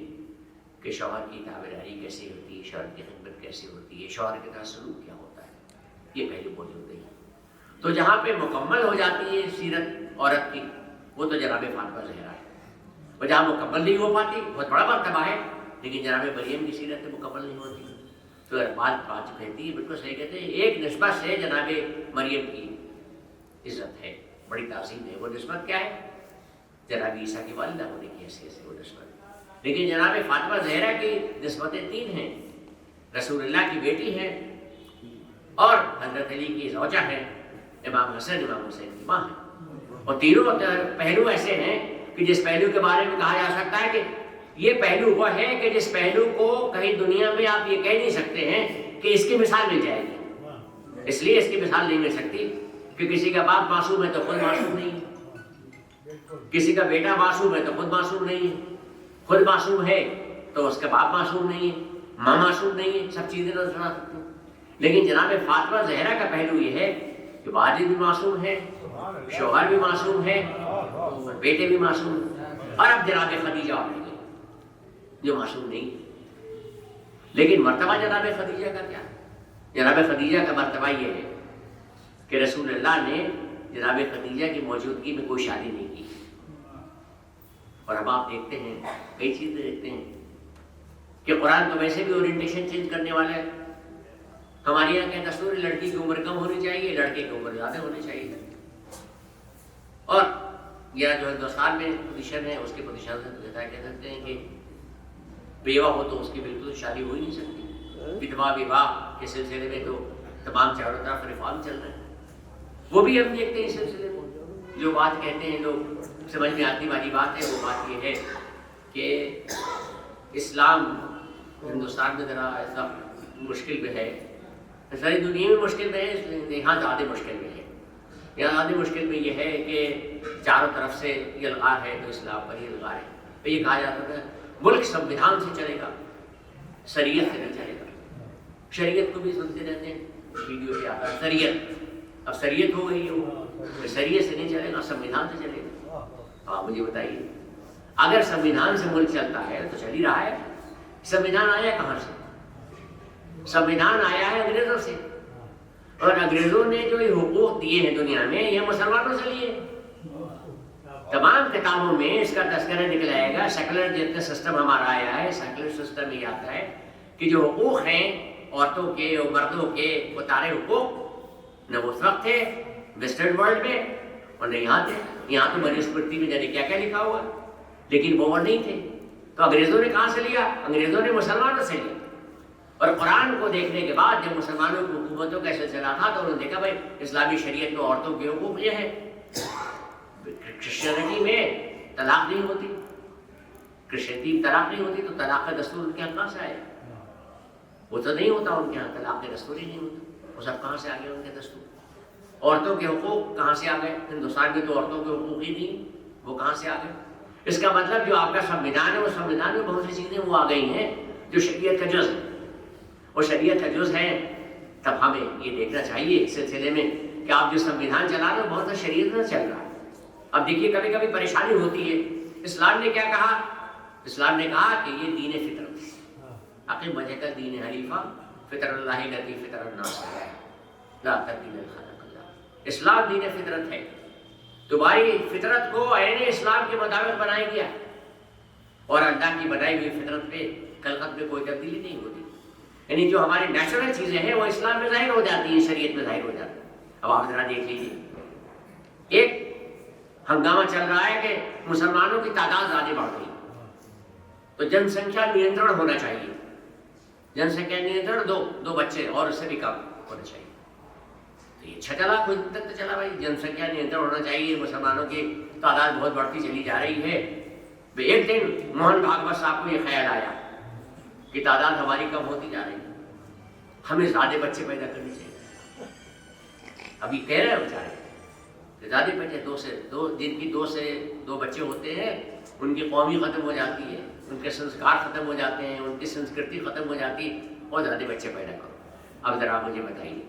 کہ شوہر کی تابعداری کیسے ہوتی ہے، شوہر کی خدمت کیسے ہوتی ہے، شوہر کے ساتھ سلوک کیا ہوتا ہے، یہ پہلو موجود نہیں۔ تو جہاں پہ مکمل ہو جاتی ہے سیرت عورت کی وہ تو جناب فاطمہ زہرا ہے، اور جہاں مکمل نہیں ہو پاتی بہت بڑا مرتبہ ہے، لیکن جناب مریم کی سیرت مکمل نہیں ہوتی۔ تو بات کہتی ہے بالکل صحیح کہتے ہیں، ایک نسبت سے جناب مریم کی عزت ہے، بڑی تعظیم ہے۔ وہ نسبت کیا ہے؟ جناب عیسیٰ کی والدہ ہونے کی حیثیت سے وہ نسبت۔ لیکن جناب فاطمہ زہرا کی نسبتیں تین ہیں، رسول اللہ کی بیٹی ہے اور حضرت علی کی زوجہ ہے، امام حسن امام حسین کی ماں ہے، اور تینوں پہلو ایسے ہیں کہ جس پہلو کے بارے میں کہا جا سکتا ہے کہ یہ پہلو وہ ہے کہ جس پہلو کو کہیں دنیا میں آپ یہ کہہ نہیں سکتے ہیں کہ اس کی مثال مل جائے گی، اس لیے اس کی مثال نہیں مل سکتی کہ کسی کا باپ معصوم ہے تو خود معصوم نہیں ہے، کسی کا بیٹا معصوم ہے تو خود معصوم نہیں ہے، خود معصوم ہے تو اس کا باپ معصوم نہیں ہے، ماں معصوم نہیں ہے، سب چیزیں نظر آ سکتی ہیں۔ لیکن جناب فاطمہ زہرا کا پہلو یہ ہے کہ والد بھی معصوم ہے، شوہر بھی معصوم ہے، اور بیٹے بھی معصوم ہیں، اور اب جناب خدیجہ آ گئی جو معصوم نہیں ہے۔ لیکن مرتبہ جناب خدیجہ کا کیا ہے؟ جناب خدیجہ کا مرتبہ یہ ہے کہ رسول اللہ نے جناب خدیجہ کی موجودگی میں کوئی شادی نہیں کی، اور اب آپ دیکھتے ہیں کئی چیزیں دیکھتے ہیں کہ قرآن تو ویسے بھی اورینٹیشن چینج کرنے والا ہے۔ ہمارے یہاں کیا دستور ہے، لڑکی کی عمر کم ہونی چاہیے، لڑکے کی عمر زیادہ ہونی چاہیے، اور یہ جو ہندوستان میں پوزیشن ہے اس کے پوزیشن سے کہہ سکتے ہیں کہ بیوہ ہو تو اس کی بالکل شادی ہو ہی نہیں سکتی۔ ودھوا وواہ کے سلسلے میں تو تمام چاروں طرف ریفارم چل رہے ہیں، وہ بھی ہم دیکھتے ہیں اس سلسلے میں۔ جو بات کہتے ہیں لوگ سمجھ میں آتی والی بات ہے، وہ بات یہ ہے کہ اسلام ہندوستان میں ذرا ایسا مشکل میں ہے، ساری دنیا میں مشکل میں ہے، یہاں زیادہ مشکل میں ہے۔ یہاں زیادہ مشکل میں یہ ہے کہ چاروں طرف سے یہ الغار ہے تو اسلام پر یہ الغار ہے۔ تو یہ کہا جاتا ہے ملک سنویدھان سے چلے گا، شریعت سے نہیں چلے گا۔ شریعت کو بھی سنتے رہتے ہیں، ویڈیو پہ آتا ہے شریعت، اب شریعت ہو گئی ہے، شریعت سے نہیں چلے گا، سنویدھان سے چلے گا۔ آپ مجھے بتائیے، اگر سنویدھان سے ملک چلتا ہے تو چل ہی رہا ہے۔ سنویدھان آیا کہاں سے؟ سنویدھان آیا ہے انگریزوں سے، اور انگریزوں نے جو یہ حقوق دیے ہیں دنیا میں، یہ مسلمانوں سے لیے۔ تمام کتابوں میں اس کا تذکرہ نکلائے گا، سیکولر جتنا سسٹم ہمارا آیا ہے، سیکولر سسٹم یہ آتا ہے کہ جو حقوق ہیں عورتوں کے اور مردوں کے، وہ سارے حقوق نہ اس وقت تھے ویسٹرن ورلڈ میں اور نہ یہاں تھے۔ یہاں تو منی اسمرتی میں جانے کیا کیا لکھا ہوا، لیکن وہ نہیں تھے۔ تو انگریزوں نے کہاں سے لیا؟ انگریزوں نے مسلمانوں سے لیا۔ اور قرآن کو دیکھنے کے بعد جب مسلمانوں کی حکومتوں کا سلسلہ تھا تو انہوں نے دیکھا بھائی اسلامی شریعت میں عورتوں کے حقوق یہ ہے۔ کرسچینٹی میں طلاق نہیں ہوتی، کرسچینٹی میں طلاق نہیں ہوتی، تو طلاق کا دستور ان کے یہاں کہاں سے آئے؟ وہ تو نہیں ہوتا ان کے یہاں، طلاق کے دستور ہی نہیں ہوتا، وہ سب کہاں سے آ گئے ان کے دستور؟ عورتوں کے حقوق کہاں سے آ گئے؟ ہندوستان میں تو عورتوں کے حقوق ہی نہیں، وہ کہاں سے آ گئے؟ اس کا مطلب جو آپ کا سنویدھان ہے، وہ سنویدھان میں بہت سی چیزیں وہ آ گئی ہیں جو شریعت کا جز ہے، اور شریعت کا جز ہے۔ تب ہمیں یہ دیکھنا چاہیے اس سلسلے میں کہ آپ جو سنویدھان چلا رہے ہو بہت سا شریعت میں چل رہا ہے۔ اب دیکھیے کبھی کبھی پریشانی ہوتی ہے۔ اسلام نے کیا کہا؟ اسلام نے کہا کہ یہ دین فطرت ہے، اقیم وجہک دین حنیفا فطر اللہ التی فطر الناس لا تبدیل لخلق اللہ۔ اسلام دین فطرت ہے، تمہاری فطرت کو عین اسلام کے مطابق بنایا گیا، اور اللہ کی بنائی ہوئی فطرت پہ خلقت میں کوئی تبدیلی نہیں ہوتی۔ یعنی جو ہماری نیچرل چیزیں ہیں وہ اسلام میں ظاہر ہو جاتی ہیں، شریعت میں ظاہر ہو جاتی ہیں۔ اب آپ ذرا دیکھ لیجیے، ایک ہنگامہ چل رہا ہے کہ مسلمانوں کی تعداد زیادہ بڑھ گئی، تو جن سنکھیا نینترن ہونا چاہیے۔ جن سنکھیا نینترن دو بچے اور اس سے بھی کم ہونا چاہیے۔ تو یہ اچھا چلا، کچھ تک تو چلا بھائی، جن سنکھیا نینترن ہونا چاہیے، مسلمانوں کی تعداد بہت بڑھتی چلی جا رہی ہے۔ ایک دن موہن بھاگوت صاحب کو یہ خیال آیا کہ تعداد ہماری کم ہوتی جا رہی ہے، ہمیں زیادہ بچے پیدا کرنے چاہیے۔ ابھی کہہ رہے ہیں بیچارے کہ زیادہ بچے جن کی دو بچے ہوتے ہیں ان کی قومی ختم ہو جاتی ہے، ان کے سنسکار ختم ہو جاتے ہیں، ان کی سنسکرتی ختم ہو جاتی ہے، اور زیادہ بچے پیدا کرو۔ اب ذرا مجھے بتائیے،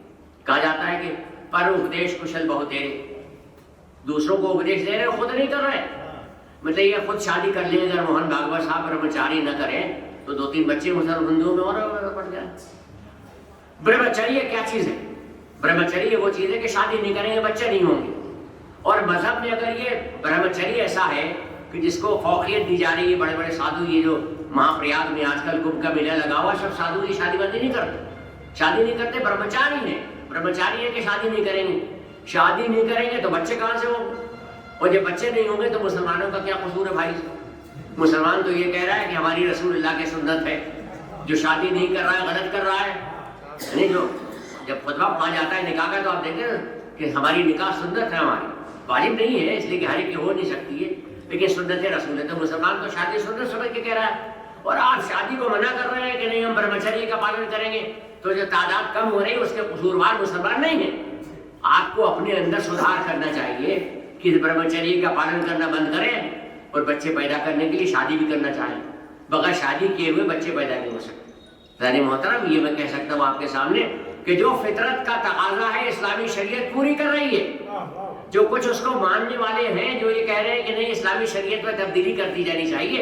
کہا جاتا ہے کہ پر اپدیش کشل بہو تیرے، دوسروں کو اپدیش دے رہے خود نہیں کر رہے، مطلب یہ خود شادی کر لیں، اگر موہن بھاگوت صاحب برہمچاری نہ کریں تو 2-3 بچے ہندوؤں میں اور پڑ جائیں۔ برہمچریہ کیا چیز ہے؟ برہمچریہ وہ چیز ہے کہ شادی نہیں کریں گے بچے نہیں ہوں گے، اور مذہب میں اگر یہ برہمچریہ ایسا ہے کہ جس کو فوقیت دی جا رہی ہے، بڑے بڑے سادھو، یہ جو مہا پریاگ میں آج کل کمبھ کا میلہ لگا ہوا، سب سادھو یہ شادی بندی نہیں کرتے، شادی نہیں کرتے، برہمچاری ہیں۔ برہمچاری ہے کہ شادی نہیں کریں گے، شادی نہیں کریں گے تو بچے کہاں سے ہوں گے، اور جب بچے نہیں ہوں گے تو مسلمانوں کا کیا قصور ہے بھائی؟ مسلمان تو یہ کہہ رہا ہے کہ ہماری رسول اللہ کی سنت ہے، جو شادی نہیں کر رہا ہے غلط کر رہا ہے. یعنی جو جب خطبہ پڑھا جاتا ہے نکاح کا تو آپ دیکھیں نا کہ ہماری نکاح سنت ہے، ہماری واجب نہیں ہے اس لیے کہ ہر ایک کی ہو نہیں سکتی ہے، لیکن سنت رسول ہے. تو مسلمان تو شادی سنت سمجھ کے کہہ رہا ہے، اور آپ شادی کو منع کر رہے ہیں کہ نہیں ہم برہمچریہ کا پالن کریں گے. تو جو تعداد کم ہو رہی ہے اس کے قصوروار مسلمان نہیں ہیں. آپ کو اپنے اندر سدھار کرنا چاہیے کہ برہمچریہ کا پالن کرنا بند کریں اور بچے پیدا کرنے کے لیے شادی بھی کرنا چاہیں. بغیر شادی کیے ہوئے بچے پیدا نہیں ہو سکتے. ذرا محترم یہ میں کہہ سکتا ہوں آپ کے سامنے کہ جو فطرت کا تقاضا ہے اسلامی شریعت پوری کر رہی ہے. جو کچھ اس کو ماننے والے ہیں جو یہ کہہ رہے ہیں کہ نہیں اسلامی شریعت میں تبدیلی کر دی جانی چاہیے،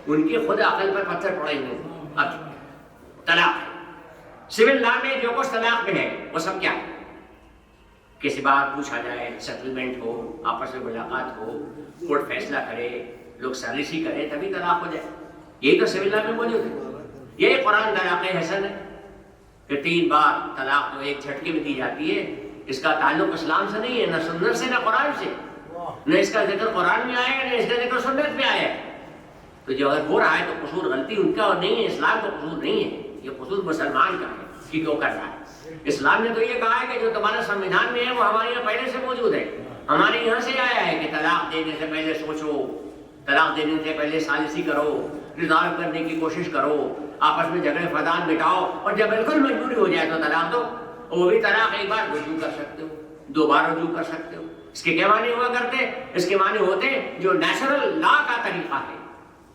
ان کی خود عقل پر پتھر پڑے ہوئے. اب طلاق سول لا میں جو کچھ طلاق میں ہے وہ سب کیا ہے؟ کسی بات پوچھا جائے، سیٹلمنٹ ہو، آپس میں ملاقات ہو، کورٹ فیصلہ کرے، لوگ سالسی کرے تبھی طلاق ہو جائے. یہی تو سول لا میں موجود ہے. یہی قرآن طلاق حسن ہے کہ 3 بار طلاق جو ایک جھٹکے میں دی جاتی ہے. اس کا تعلق اسلام سے نہیں ہے، نہ سنت سے نہ قرآن سے، نہ اس کا ذکر قرآن میں آیا ہے نہ اس کا ذکر سنت میں آیا ہے. تو جو اگر ہو رہا ہے تو قصور غلطی ان کا اور نہیں ہے، اسلام کا قصور نہیں ہے، یہ قصور مسلمان کا ہے کہ کیوں کر رہا ہے. اسلام نے تو یہ کہا ہے کہ جو تمہارا سنویدھان میں ہے وہ ہمارے یہاں پہلے سے موجود ہے. ہمارے یہاں سے آیا ہے کہ طلاق دینے سے پہلے سوچو، طلاق دینے سے پہلے سالسی کرو، ریزالو کرنے کی کوشش کرو، آپس میں جھگڑے فساد مٹاؤ، اور جب بالکل مجبوری ہو جائے تو طلاق دو. وہ بھی طلاق ایک بار رجوع کر سکتے ہو، 2 بار رجوع کر سکتے ہو. اس کے کیا معنی ہوا کرتے؟ اس کے معنی ہوتے جو نیچرل لا کا طریقہ ہے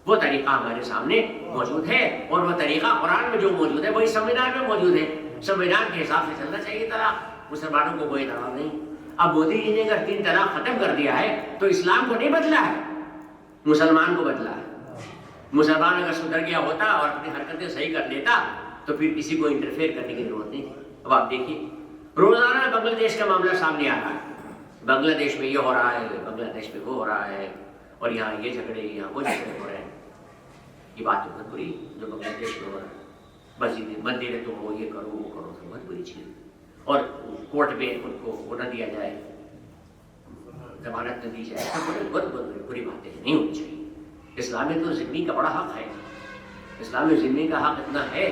وہ طریقہ ہمارے سامنے موجود ہے، اور وہ طریقہ قرآن میں جو موجود ہے وہی سنویدھان میں موجود ہے. سنویدھان کے حساب سے چلنا چاہیے طلاق. مسلمانوں کو کوئی طلاق نہیں. اب مودی جی نے اگر 3 طلاق ختم کر دیا ہے تو اسلام کو نہیں بدلا ہے، مسلمان کو بدلا ہے. مسلمان اگر سدھر گیا ہوتا اور اپنی حرکتیں صحیح کر لیتا تو پھر کسی کو انٹرفیئر کرنے کی ضرورت نہیں تھی. اب آپ دیکھیے روزانہ بنگلہ دیش کا معاملہ سامنے آ رہا ہے. بنگلہ دیش میں یہ ہو رہا ہے، بنگلہ دیش میں وہ ہو رہا ہے، اور یہاں یہ جھگڑے یہاں وہ جھگڑے ہو رہے ہیں. یہ بات تو بہت بری جو بنگلہ دیش میں ہو رہا ہے. مسجد مندر ہے تو وہ یہ کرو وہ کرو، تو بہت بری چیز. اور کورٹ میں ان کو وہ نہ دیا جائے، ضمانت نہ دی جائے، بہت بری باتیں نہیں ہونی چاہیے. اسلام میں تو ذمہ کا بڑا حق ہے. اسلام میں ذمہ کا حق اتنا ہے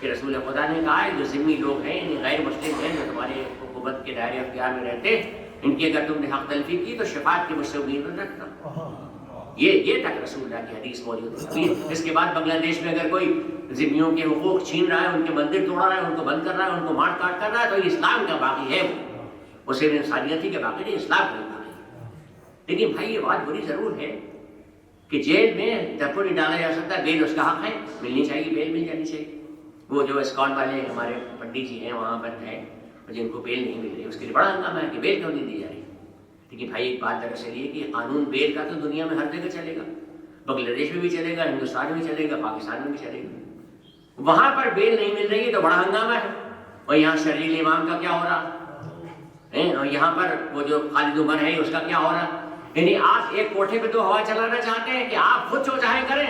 کہ رسول خدا نے کہا ہے جو ذمہ لوگ ہیں یعنی غیر مسلم ہیں جو تمہارے حکومت کے دائرے اختیار میں رہتے ہیں، ان کی اگر تم نے حق تلفی کی تو شفاعت کی مجھ سے امید نہ رکھنا. یہ تک رسول اللہ کی حدیث موجود ہے. اس کے بعد بنگلہ دیش میں اگر کوئی ذمیوں کے حقوق چھین رہا ہے، ان کے مندر توڑ رہا ہے، ان کو بند کر رہا ہے، ان کو مار کاٹ کر رہا ہے، تو یہ اسلام کا باقی ہے. وہ صرف انسانیت ہی کے باقی نہیں، اسلام کا باقی ہے. لیکن بھائی یہ بات بری ضرور ہے کہ جیل میں دفعہ نہیں ڈالا جا سکتا. بیل اس کا حق ہے، ملنی چاہیے، بیل مل جانی چاہیے. وہ جو اسکان والے ہمارے پنڈت جی ہیں وہاں پر ہیں جن کو بیل نہیں مل رہی، اس کے لیے بڑا ہنگامہ ہے کہ بیل کیوں نہیں دی جا رہی. لیکن بھائی ایک بات دراصل یہ کہ قانون بیل کا تو دنیا میں ہر جگہ چلے گا. بنگلہ دیش میں بھی چلے گا، ہندوستان میں چلے گا، پاکستان میں بھی چلے گا. وہاں پر بیل نہیں مل رہی ہے تو بڑا ہنگامہ ہے. اور یہاں شرعی امام کا کیا ہو رہا ہے، اور یہاں پر وہ جو خالد عمر ہے اس کا کیا ہو رہا ہے. یعنی آپ ایک کوٹھے پہ 2 ہوا چلانا چاہتے ہیں کہ آپ خود جو چاہیں کریں،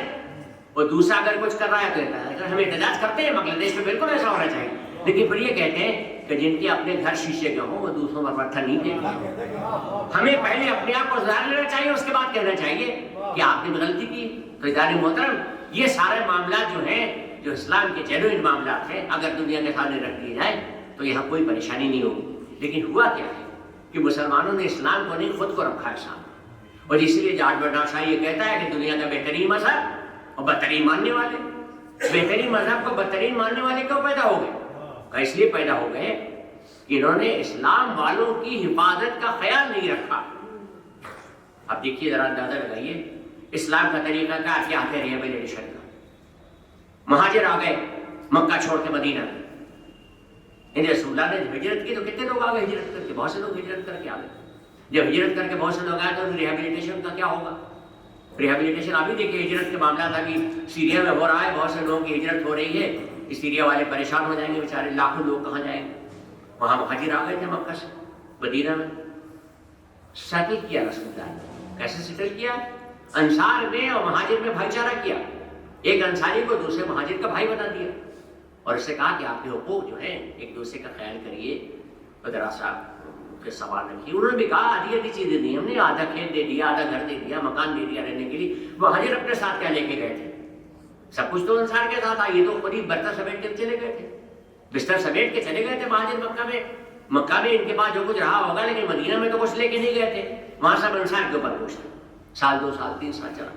اور دوسرا اگر کچھ کر رہا ہے تو ہم احتجاج کرتے ہیں. بنگلہ دیش میں بالکل ایسا ہونا چاہیے. لیکن پھر یہ کہتے ہیں کہ جن کے اپنے گھر شیشے کے ہوں وہ دوسروں پر پتھر نہیں پھینکتے. ہمیں پہلے اپنے آپ کو ظاہر لینا چاہیے، اس کے بعد کہنا چاہیے کہ آپ نے غلطی کی. تو ادارے محترم یہ سارے معاملات جو ہیں جو اسلام کے جینوئن معاملات ہیں اگر دنیا کے سامنے رکھ دیے جائیں تو یہاں کوئی پریشانی نہیں ہوگی. لیکن ہوا کیا ہے کہ مسلمانوں نے اسلام کو نہیں خود کو رکھا ہے سامنے. اور اسی لیے جارج برنارڈ شاہ یہ کہتا ہے کہ دنیا کا بہترین مذہب اور بدترین ماننے والے، بہترین مذہب کو بدترین ماننے والے کیوں پیدا ہو گئے؟ اس لیے پیدا ہو گئے کہ انہوں نے اسلام والوں کی حفاظت کا خیال نہیں رکھا. اب دیکھیے ذرا اندازہ لگائیے اسلام کا طریقہ کیا ہے ریہیبلیٹیشن کا. مہاجر آ گئے مکہ چھوڑ کے مدینہ. رسول اللہ نے ہجرت کی تو کتنے لوگ آ گئے ہجرت کر کے؟ بہت سے لوگ ہجرت کر کے آ گئے. جب ہجرت کر کے بہت سے لوگ آئے تو ریہیبلیٹیشن کا کیا ہوگا؟ ریہیبلیٹیشن ابھی دیکھیے ہجرت کے معاملات ابھی سیریا میں ہو رہا ہے. بہت سے لوگوں کی ہجرت ہو رہی ہے. سیریا والے پریشان ہو جائیں گے بیچارے، لاکھوں لوگ کہاں جائیں گے. وہاں مہاجر آ گئے تھے مکہ سے مدینہ میں. سیٹل کیا رسول اللہ نے. کیسے سیٹل کیا؟ انصار میں اور مہاجر میں بھائی چارہ کیا. ایک انصاری کو دوسرے مہاجر کا بھائی بنا دیا اور اس سے کہا کہ آپ کے حقوق جو ہیں ایک دوسرے کا خیال کریے اور ذرا سا کے سوال رکھیے. انہوں نے بھی کہا آدھی چیزیں دی ہم نے، آدھا کھیت دے دیا، آدھا گھر دے دیا، مکان دے دیا رہنے کے لیے. مہاجر اپنے ساتھ کیا لے کے گئے تھے؟ سب کچھ تو انصار کے ساتھ تھا. یہ تو خود ہی برتن سمیٹ کے چلے گئے تھے, بستر سمیٹ کے چلے گئے تھے مہاجر مکہ میں. مکہ میں ان کے پاس جو کچھ رہا ہوگا, لیکن مدینہ میں تو کچھ لے کے نہیں گئے تھے. وہاں سب انصار کے اوپر بوجھ تھا. سال 2 سال 3 سال چلا,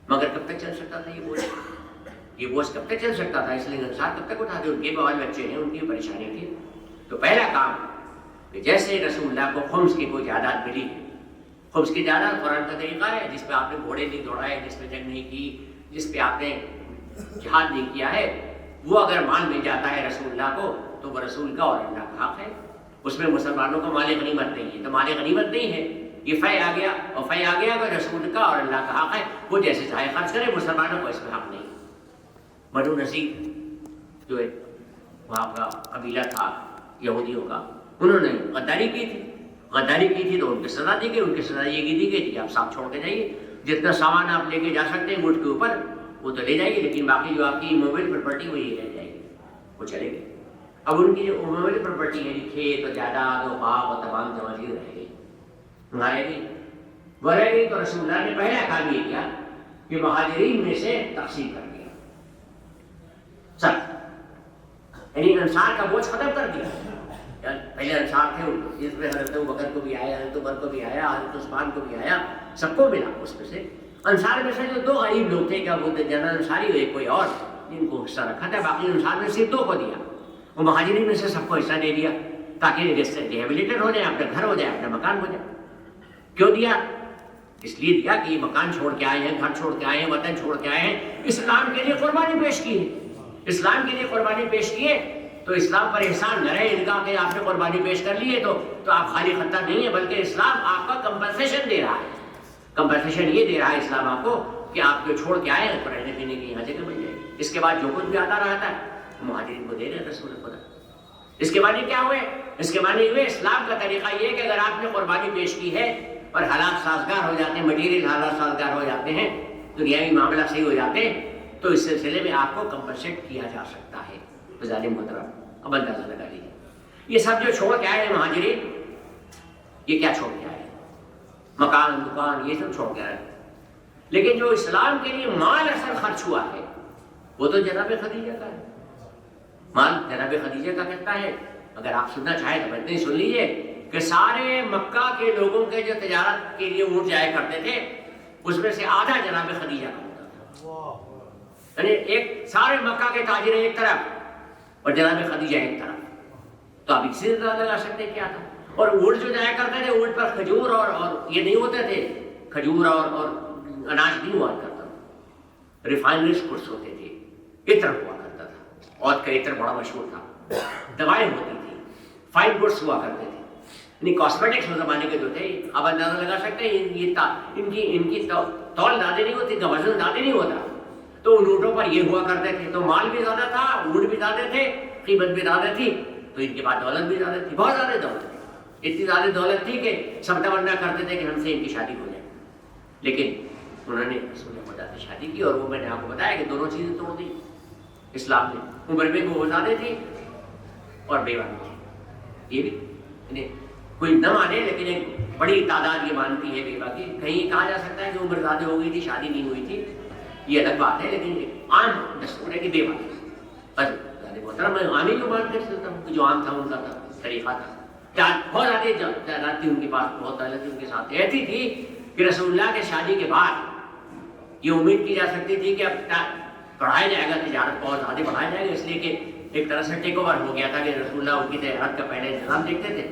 مگر کب تک چل سکتا تھا یہ بوجھ؟ یہ بوجھ کب تک چل سکتا تھا؟ اس لیے انصار کب تک اٹھاتے؟ ان کے بال بچے ہیں, ان کی پریشانی تھی. تو پہلا کام کہ جیسے رسول اللہ کو خمس کی کوئی جائیداد ملی, خمس کی جائیداد قرآن کا طریقہ ہے جس پہ آپ نے گھوڑے نہیں دوڑائے, جس پہ جنگ نہیں کی, جس پہ آپ نے جہاد نہیں کیا ہے, وہ اگر مال مل جاتا ہے رسول اللہ کو تو وہ رسول کا اور اللہ کا حق ہے. اس میں مسلمانوں کو مال غنیمت نہیں ہے, تو مال غنیمت نہیں ہے, یہ فے آ گیا, اور فے آ گیا کہ رسول کا اور اللہ کا حق ہے, وہ جیسے چاہے خرچ کرے, مسلمانوں کو اس میں حق نہیں. بنو نذیر جو ہے وہاں کا قبیلہ تھا یہودیوں کا, انہوں نے غداری کی تھی. غداری کی تھی تو ان کی سزا دی گئی. ان کی سزا یہ دی گئی کہ آپ ساتھ چھوڑ کے جائیے, جتنا سامان آپ لے کے جا سکتے ہیں اونٹ کے اوپر وہ تو لے جائیے, لیکن باقی جو آپ کی موبائل پراپرٹی وہ یہ رہ جائے گی, وہ چلے گئے. اب ان کی جو موبائل پراپرٹی ہے, کھیت و جائیداد و باغ و تمام تماجیر رہ گئی, رہ گئی. وہ رہ گئی تو رسول اللہ نے پہلا کام یہ کیا کہ مہاجرین میں سے تقسیم کر دیا سب, یعنی انصار کا بوجھ ختم کر دیا. پہلے انصار تھے, اس میں حضرت ابوبکر کو بھی آیا, حضرت عمر کو بھی آیا, حضرت عثمان کو بھی آیا, سب کو ملا. اس میں سے انصار میں سے جو 2 غریب لوگ تھے, کیا وہ جنرل انصاری ہوئے کوئی اور, جن کو حصہ رکھا تھا, باقی انصار میں صرف 2 کو دیا. وہ مہاجرین میں سے سب کو حصہ دے دیا تاکہ ریہیبلیٹیٹ ہو جائے, اپنا گھر ہو جائے, اپنا مکان ہو جائے. کیوں دیا؟ اس لیے دیا کہ یہ مکان چھوڑ کے آئے ہیں, گھر چھوڑ کے آئے ہیں, وطن چھوڑ کے آئے ہیں, اسلام کے لیے قربانی پیش کی ہے. اسلام کے لیے قربانی پیش کیے تو اسلام پر احسان نہ رہے ان کا کہ آپ نے قربانی پیش کر لی ہے تو آپ خالی خطہ نہیں ہے, بلکہ اسلام آپ کا کمپنسیشن دے رہا ہے. کمپنسیشن یہ دے رہا ہے اسلام آپ کو کہ آپ جو چھوڑ کے آئے ہیں رہنے پینے کی یہاں جگہ مل جائے گی. اس کے بعد جو کچھ بھی آتا رہتا ہے مہاجرین کو دے رہے ہیں رسول خدا. اس کے معنی کیا ہوئے؟ اس کے معنی ہوئے اسلام کا طریقہ یہ ہے کہ اگر آپ نے قربانی پیش کی ہے اور حالات سازگار ہو جاتے ہیں, مٹیریل حالات سازگار ہو جاتے ہیں, دنیاوی معاملہ صحیح ہو جاتے ہیں, تو اس سلسلے میں آپ کو کمپنسیٹ کیا جا سکتا ہے. تو ظالم محترم اب اندازہ لگا لیجیے, یہ سب جو چھوڑ کے آئے ہیں مہاجرین, یہ کیا چھوڑ کے آئے؟ مکان, دکان, یہ سب چھوڑ کے آئے. لیکن جو اسلام کے لیے مال اصل خرچ ہوا ہے وہ تو جناب خدیجہ کا ہے. مال جناب خدیجہ کا کہتا ہے, اگر آپ سننا چاہیں تو بہتر سن لیجیے کہ سارے مکہ کے لوگوں کے جو تجارت کے لیے اونٹ جایا کرتے تھے اس میں سے آدھا جناب خدیجہ کا ہوتا تھا. یعنی ایک سارے مکہ کے تاجر ایک طرف اور جناب خدیجہ ایک طرف. تو آپ اسی سے لگا سکتے کیا تھا. اور اونٹ جو جایا کرتے تھے اونٹ پر کھجور اور یہ نہیں ہوتے تھے, کھجور اور اناج نہیں ہوا کرتا, ریفائنریز گڈس ہوتے تھے, عطر ہوا کرتا تھا, اور کا عطر بڑا مشہور تھا, دوائیں ہوتی تھی, فائن گڈس ہوا کرتے تھے. یعنی کاسمیٹکس اس زمانے کے جو تھے, آپ اندازہ لگا سکتے ہیں ان کی تول زیادہ نہیں ہوتی, ان کا وزن زیادہ نہیں ہوتا, تو ان اونٹوں پر یہ ہوا کرتے تھے. تو مال بھی زیادہ تھا, اونٹ بھی زیادہ تھے, قیمت بھی زیادہ تھی, تو ان کے پاس دولت بھی زیادہ تھی, بہت زیادہ دولت تھی. اتنی زیادہ دولت تھی کہ سب تمنا کرتے تھے کہ ہم سے ان کی شادی ہو جائے. لیکن انہوں نے رسول خدا سے شادی کی, اور وہ میں نے آپ کو بتایا کہ دونوں چیزیں توڑ دی اسلام نے. عمر میں وہ زیادہ تھی اور بیوہ تھی. یہ بھی کوئی نہ مانے لیکن ایک بڑی تعداد یہ مانتی ہے بیوہ کی. کہیں کہا جا سکتا ہے کہ عمر زیادہ ہو گئی تھی, شادی نہیں ہوئی تھی, یہ الگ بات ہے, لیکن عام دستور ہے کہ بیوہ تھی. بس محترم میں عام ہی جو مان کر سکتا ہوں کہ جو عام تھا ان کا طریقہ تھا. بہت زیادہ تعداد تھی ان کے پاس, بہت تعداد ان کے ساتھ ایسی تھی کہ رسول اللہ کے شادی کے بعد یہ امید کی جا سکتی تھی کہ اب بڑھایا جائے گا, تجارت بہت زیادہ بڑھایا جائے گا, اس لیے کہ ایک طرح سے ٹیک اوور ہو گیا تھا کہ رسول اللہ ان کی تجارت کا پہلے انتظام دیکھتے تھے.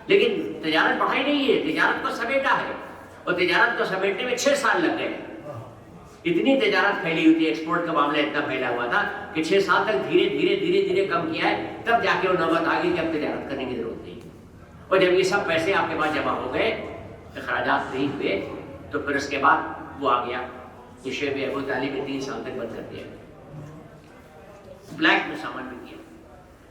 لیکن تجارت بڑھائی نہیں ہے, تجارت کو سمیٹا ہے, اور تجارت کو سمیٹنے میں 6 سال لگ گئے. اتنی تجارت پھیلی ہوئی تھی, ایکسپورٹ کا معاملہ اتنا پھیلا ہوا تھا کہ 6 سال تک دھیرے دھیرے کم کیا ہے, تب جا کے وہ نوبت آ گئی کہ اب تجارت کرنے کی ضرورت نہیں. اور جب یہ سب پیسے آپ کے پاس جمع ہو گئے, اخراجات نہیں ہوئے, تو پھر اس کے بعد وہ آ گیا کہ شیب ابو طالب نے 3 سال تک بند کر دیا, بلیک میں سامان بھی کیا.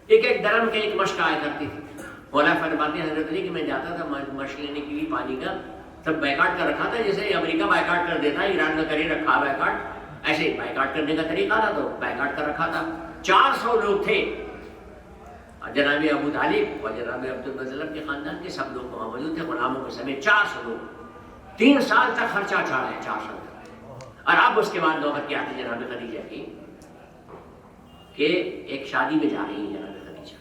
ایک درم کے ایک مشق آیا کرتی تھی. مولا فرماتے ہیں حضرت علی کہ میں جاتا تھا مشق لینے کے لیے پانی کا, تب بائیکاٹ کر رکھا تھا, جیسے امریکہ بائیکاٹ کر دیتا ہے, ایران کا کرے رکھا بائیکاٹ, ایسے بائیکاٹ کرنے کا طریقہ تھا, تو بائیکاٹ کر رکھا تھا. 400 لوگ تھے, جناب ابو طالب اور جناب عبدالمطلب کے خاندان کے سب لوگ وہاں موجود تھے, غلاموں کے سمیت 400 لوگ. 3 سال تک خرچہ چڑھا ہے, 4 سال تک. اور اب اس کے بعد نوبت کی آتی جناب خدیجہ کی کہ ایک شادی میں جا رہی ہے جناب خدیجہ.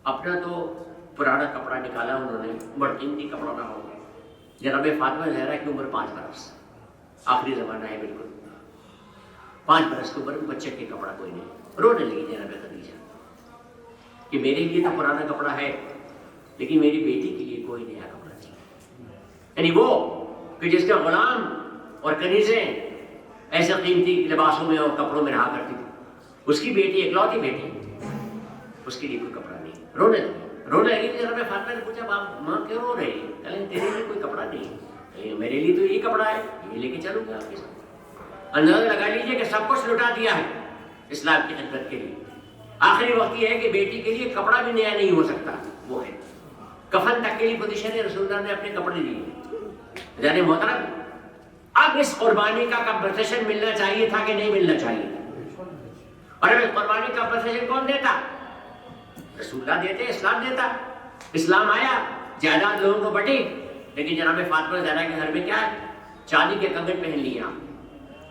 اپنا تو پرانا کپڑا نکالا انہوں نے، بڑا قیمتی کپڑا نہ ہو. جناب فاطمہ زہرا کی عمر 5 برس، آخری زمانہ ہے بالکل. 5 برس کی عمر میں بچے کے کپڑا کوئی نہیں. رونے لگی جناب خدیجہ کہ میرے لیے تو پرانا کپڑا ہے لیکن میری بیٹی کے لیے کوئی نیا کپڑا نہیں. یعنی وہ کہ جس کا غلام اور کنیزیں ایسے قیمتی لباسوں میں اور کپڑوں میں رہا کرتی تھی، اس کی بیٹی اکلوتی بیٹی، اس کے لیے کوئی کپڑا نہیں. رونے لگی. جناب فاطمہ نے پوچھا ماں کیوں رو رہی ہے؟ کہیں تیرے لیے کوئی کپڑا نہیں، میرے لیے تو یہی کپڑا ہے، یہ لے کے چلوں گا آپ کے ساتھ. اندازہ لگا لیجیے کہ سب کچھ لٹا دیا ہے اسلام کی خدمت کے لیے. آخری وقت یہ ہے کہ بیٹی کے لیے کپڑا بھی نیا نہیں ہو سکتا، وہ ہے کفن تک کے لیے پوزیشن ہے. رسول اللہ نے اپنے کپڑے دیے. جانے محترم، اب اس قربانی کا کمپنسیشن ملنا چاہیے تھا کہ نہیں ملنا چاہیے؟ اور اب اس قربانی کا کمپنسیشن کون دیتا؟ رسول اللہ دیتے، اسلام دیتا. اسلام آیا، جائیداد لوگوں کو بٹی، لیکن جناب فاطمہ زہرا کے گھر میں کیا ہے؟ چاندی کے کنگن پہن لیا.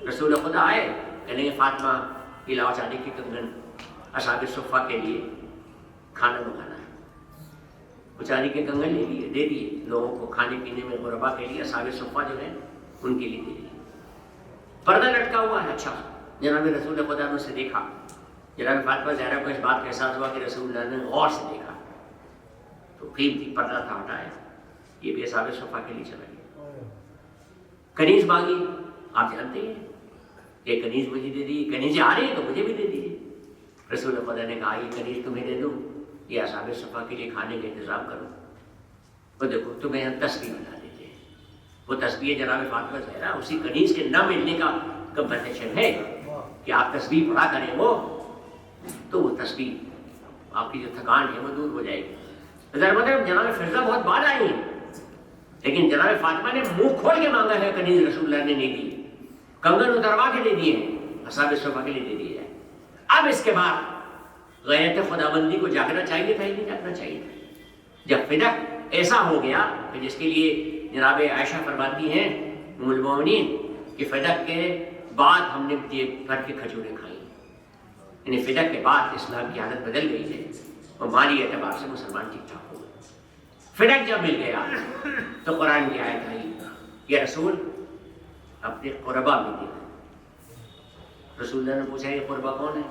رسول خدا آئے، کہنے کہ فاطمہ یہ لاؤ چاندی کے کنگن، اصحاب صفہ کے لیے کھانا منگانا ہے. وہ چاندی کے کنگن لے لیے، دے دیے لوگوں کو کھانے پینے میں، غربا کے لیے، اصحاب صفہ جو ہے ان کے لیے دے دیے. پردہ لٹکا ہوا ہے. اچھا، جناب رسول خدا نے اسے دیکھا. جناب فاطمہ زہرا کو اس بات کا احساس ہوا کہ رسول اللہ نے غور سے دیکھا تو قیمتی پردہ تھا ہٹایا. یہ بھی اصحاب صفہ کے لیے چلا گیا. کنیز مانگی، آپ جانتے ہیں یہ کنیز مجھے دے دی. کنیزیں آ رہی ہیں تو مجھے بھی دے دیجیے. رسول خدا نے کہا یہ کنیز تمہیں دے دوں، یہ اصحاب صفہ کے لیے کھانے کا انتظام کرو. وہ دیکھو تمہیں ہم تسبیح بنا دیتے ہیں. وہ تسبیح جناب فاطمہ زہرا اسی کنیز کے نہ ملنے کا کمپنسیشن ہے کہ آپ تسبیح پڑھا کریں وہ تو وہ تسبیح آپ کی جو تھکان ہے وہ دور ہو جائے گی. مطلب جناب فرزہ بہت بعد آئی ہیں، لیکن جناب فاطمہ نے منہ کھول کے مانگا ہے کنیز. رسول اللہ نے نہیں دی، کنگن اتروا کے دے دیے ہیں، اصحاب صفہ کے لیے دے دیے ہیں. اب اس کے بعد غیرت خداوندی کو جاگنا چاہیے تھا، نہیں جاگنا چاہیے تھا. جب فدق ایسا ہو گیا کہ جس کے لیے جناب عائشہ فرماتی ہیں ام المومنین کہ فدق کے بعد ہم نے یہ بھر کے کھجوریں کھائیں. یعنی فدق کے بعد اسلام کی حالت بدل گئی ہے اور مالی اعتبار سے مسلمان ٹھیک ٹھاک ہو گئے. فدق جب مل گیا تو قرآن کی آیت آئی، یا رسول اپنے قربا میں دے. رسول اللہ نے پوچھا یہ قربا کون ہے؟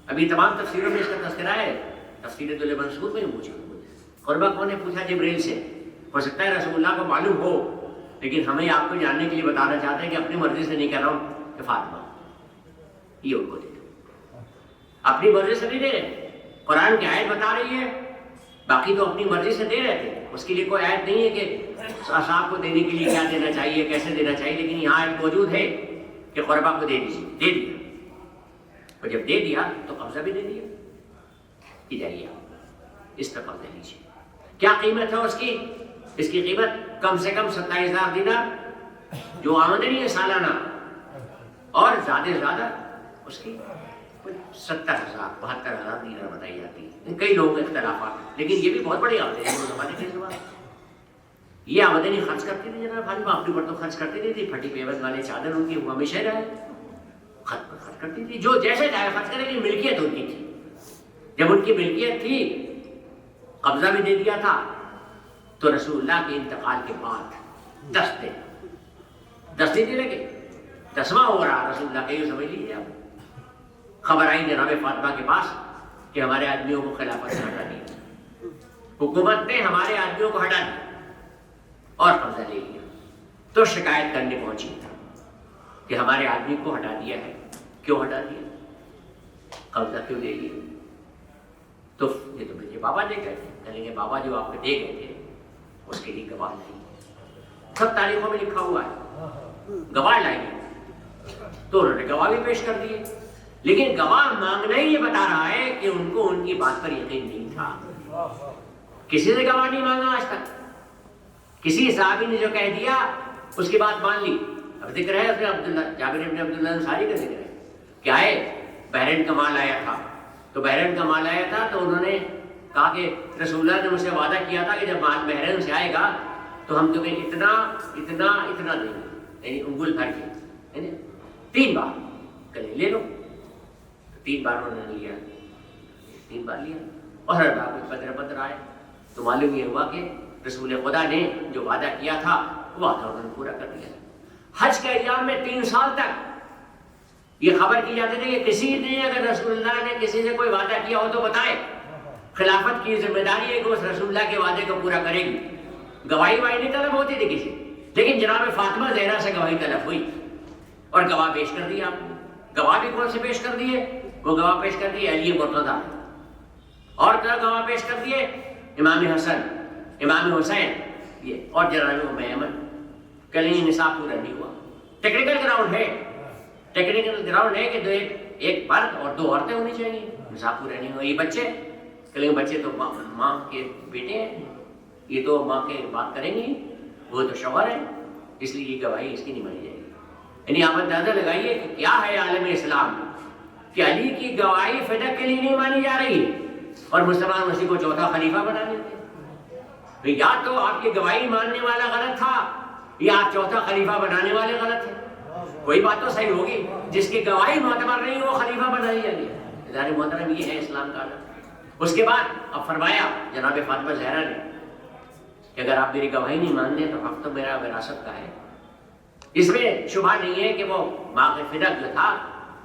ابھی تمام تفسیروں میں اس کا تذکرہ ہے. تفسیر دل منصور میں پوچھا قربا کون ہے، پوچھا جبریل سے. ہو سکتا ہے رسول اللہ کو معلوم ہو، لیکن ہمیں آپ کو جاننے کے لیے بتانا چاہتے ہیں کہ اپنی مرضی سے نہیں کہہ رہا ہوں کہ فاطمہ یہ ان کو دے دو. اپنی مرضی سے نہیں دے رہے، قرآن کی آیت بتا رہی ہے. باقی تو اپنی مرضی سے دے رہے تھے، اس کے لیے کوئی آیت نہیں ہے کہ اصحاب کو دینے کے لیے کیا دینا چاہیے، کیسے دینا چاہیے. لیکن یہاں آیت موجود ہے کہ قربا کو دے دیجیے. دے دیا، اور جب دے دیا تو قبضہ بھی دے دیا کہ جائیے اس پر قبضہ لیجیے. کیا قیمت ہے اس کی؟ اس کی قیمت کم سے کم 27,000 دینار جو آمدنی ہے سالانہ، اور زیادہ سے زیادہ اس کی 70,000 72,000 دینار بتائی جاتی ہے. کئی لوگوں کے اختلافات، لیکن یہ بھی بہت بڑی آمدنی ہے. زمانے کے زبان یہ آمدنی خرچ کرتی تھی جناب فاطمہ، اپنے پر تو خرچ کرتی نہیں تھی. پھٹی پیوز والے چادر ان کی وہ ہمیشہ رہے، خرچ کرتی تھی جو جیسے چاہے خرچ کرے. لیکن ملکیت ان کی تھی. جب ان کی ملکیت تھی، قبضہ بھی دے دیا تھا، تو رسول اللہ کے انتقال کے بعد 10 دن لگے. 10واں ہو رہا رسول اللہ کا، یہ سمجھ لیجیے آپ. خبر آئی جناب فاطمہ کے پاس کہ ہمارے آدمیوں کو خلافت سے ہٹا دیا، حکومت نے ہمارے آدمیوں کو ہٹا دیا اور قبضہ لے لیا. تو شکایت کرنے پہنچی کہ ہمارے آدمی کو ہٹا دیا ہے. کیوں ہٹا دیا؟ قبضہ کیوں لے لیا؟ تو یہ تو مجھے بابا دے گئے تھے. کہیں گے بابا جو آپ کو دے گئے تھے اس کے لیے گواہ نہیں. سب تاریخوں میں لکھا ہوا ہے، گواہ لائیں. تو انہوں نے گواہ بھی پیش کر دیے، لیکن گواہ مانگنا ہی یہ بتا رہا ہے کہ ان کو ان کی بات پر یقین نہیں تھا. کسی نے گواہ نہیں مانگا آج تک. کسی صحابی نے جو کہہ دیا اس کی بات مان لی. اب ذکر ہے اس میں عبداللہ جابر بن عبداللہ انصاری کا ذکر ہے. کیا ہے؟ بحرین کا مال آیا تھا. تو بحرین کا مال آیا تھا تو انہوں نے کہا کہ رسول اللہ نے مجھ سے وعدہ کیا تھا کہ جب مال بحرین سے آئے گا تو ہم تمہیں اتنا اتنا اتنا دیں گے. یعنی انگل بھر کے 3 بار کہیں لے لو. 3 بار انہوں نے لیا, 3 بار لیا اور ہر بار کچھ بدر آئے. تو معلوم یہ ہوا کہ رسول خدا نے جو وعدہ کیا تھا وعدہ انہوں نے پورا کر دیا. حج کے ایام میں 3 سال تک یہ خبر کی جاتی تھی کہ کسی نے اگر رسول اللہ نے کسی سے کوئی وعدہ کیا ہو تو بتائے. خلافت کی ذمہ داری ہے کہ اس رسول اللہ کے وعدے کو پورا کرے گی. گواہی نہیں طلب ہوتی تھی کسی, لیکن جناب فاطمہ زہرا سے گواہی طلب ہوئی اور گواہ پیش کر دیا آپ نے. گواہ بھی کون سے پیش کر دیے؟ وہ گواہ پیش کر دیے علی مرتضیٰ, اور گواہ پیش کر دیے امام حسن, امام حسین, یہ اور جناب ام ایمن. کہیں نصاب پورا نہیں ہوا. ٹیکنیکل گراؤنڈ ہے, ٹیکنیکل گراؤنڈ ہے کہ ایک مرد اور 2 عورتیں ہونی چاہیے. نصاب پورا نہیں ہوا. یہ بچے کہیں بچے تو ماں کے بیٹے ہیں, یہ تو ماں کے بات کریں گے, وہ تو شوہر ہے, اس لیے یہ گواہی اس کی نہیں مانی جائے گی. یعنی آپ اندازہ لگائیے کہ کیا ہے عالم اسلام کہ علی کی گواہی فدق کے لیے نہیں مانی جا رہی اور مسلمان اسی کو چوتھا خلیفہ بنا دیتے. یا تو آپ کی گواہی ماننے والا غلط تھا یا آپ چوتھا خلیفہ بنانے والے غلط تھے. کوئی بات تو صحیح ہوگی. جس کی گواہی معتبر نہیں وہ خلیفہ بنائی جائے گی. محترم یہ ہے اسلام کا عالم. اس کے بعد اب فرمایا جناب فاطمہ زہرا نے کہ اگر آپ میری گواہی نہیں مانتے تو حق تو میرا وراثت کا ہے. اس میں شبہ نہیں ہے کہ وہ باغ فدق جو تھا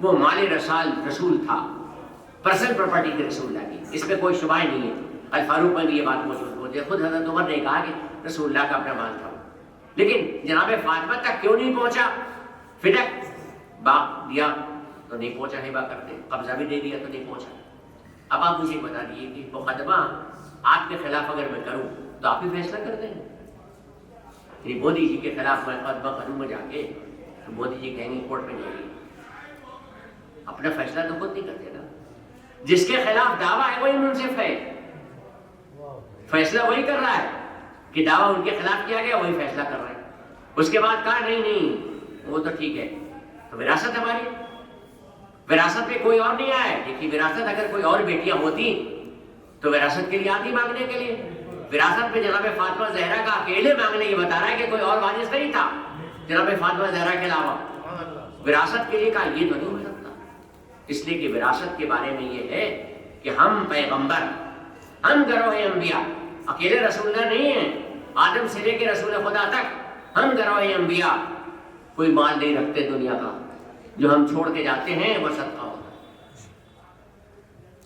وہ مال رسول تھا, پرسنل پراپرٹی کے رسول اللہ کی. اس میں کوئی شبہ نہیں ہے. الفاروق میں بھی یہ بات موجود ہوتی ہے. خود حضرت عمر نے کہا کہ رسول اللہ کا اپنا مال تھا, لیکن جناب فاطمہ تک کیوں نہیں پہنچا؟ فدق باغ دیا تو نہیں پہنچا, ہبہ کرتے, قبضہ بھی دے دیا تو نہیں پہنچا. اب آپ مجھے بتا دیجیے کہ مقدمہ آپ کے خلاف اگر میں کروں تو آپ ہی فیصلہ کر دیں گے. یعنی مودی جی کے خلاف میں مقدمہ کروں میں جا کے تو مودی جی کہیں گے کورٹ میں جائیے. اپنا فیصلہ تو خود نہیں کرتے نا. جس کے خلاف دعویٰ ہے وہی منصف ہے, فیصلہ وہی کر رہا ہے کہ دعویٰ ان کے خلاف کیا گیا وہی فیصلہ کر رہا ہے. اس کے بعد کہا نہیں وہ تو ٹھیک ہے, تو وراثت ہماری, وراثت میں کوئی اور نہیں آیا. دیکھیے وراثت اگر کوئی اور بیٹیاں ہوتی تو وراثت کے لیے آتی مانگنے کے لیے. وراثت میں جناب فاطمہ زہرا کا اکیلے مانگنے یہ بتا رہا ہے کہ کوئی اور وارث نہیں تھا جناب فاطمہ زہرا کے علاوہ. وراثت کے لیے کہا یہ تو نہیں ہو سکتا, اس لیے کہ وراثت کے بارے میں یہ ہے کہ ہم پیغمبر, ہم گروہ انبیاء, اکیلے رسول اللہ نہیں ہیں, آدم سے لے کے رسول خدا تک ہم گروہ انبیاء کوئی مال نہیں رکھتے دنیا کا. جو ہم چھوڑ کے جاتے ہیں وہ صدقہ ہوتا ہے.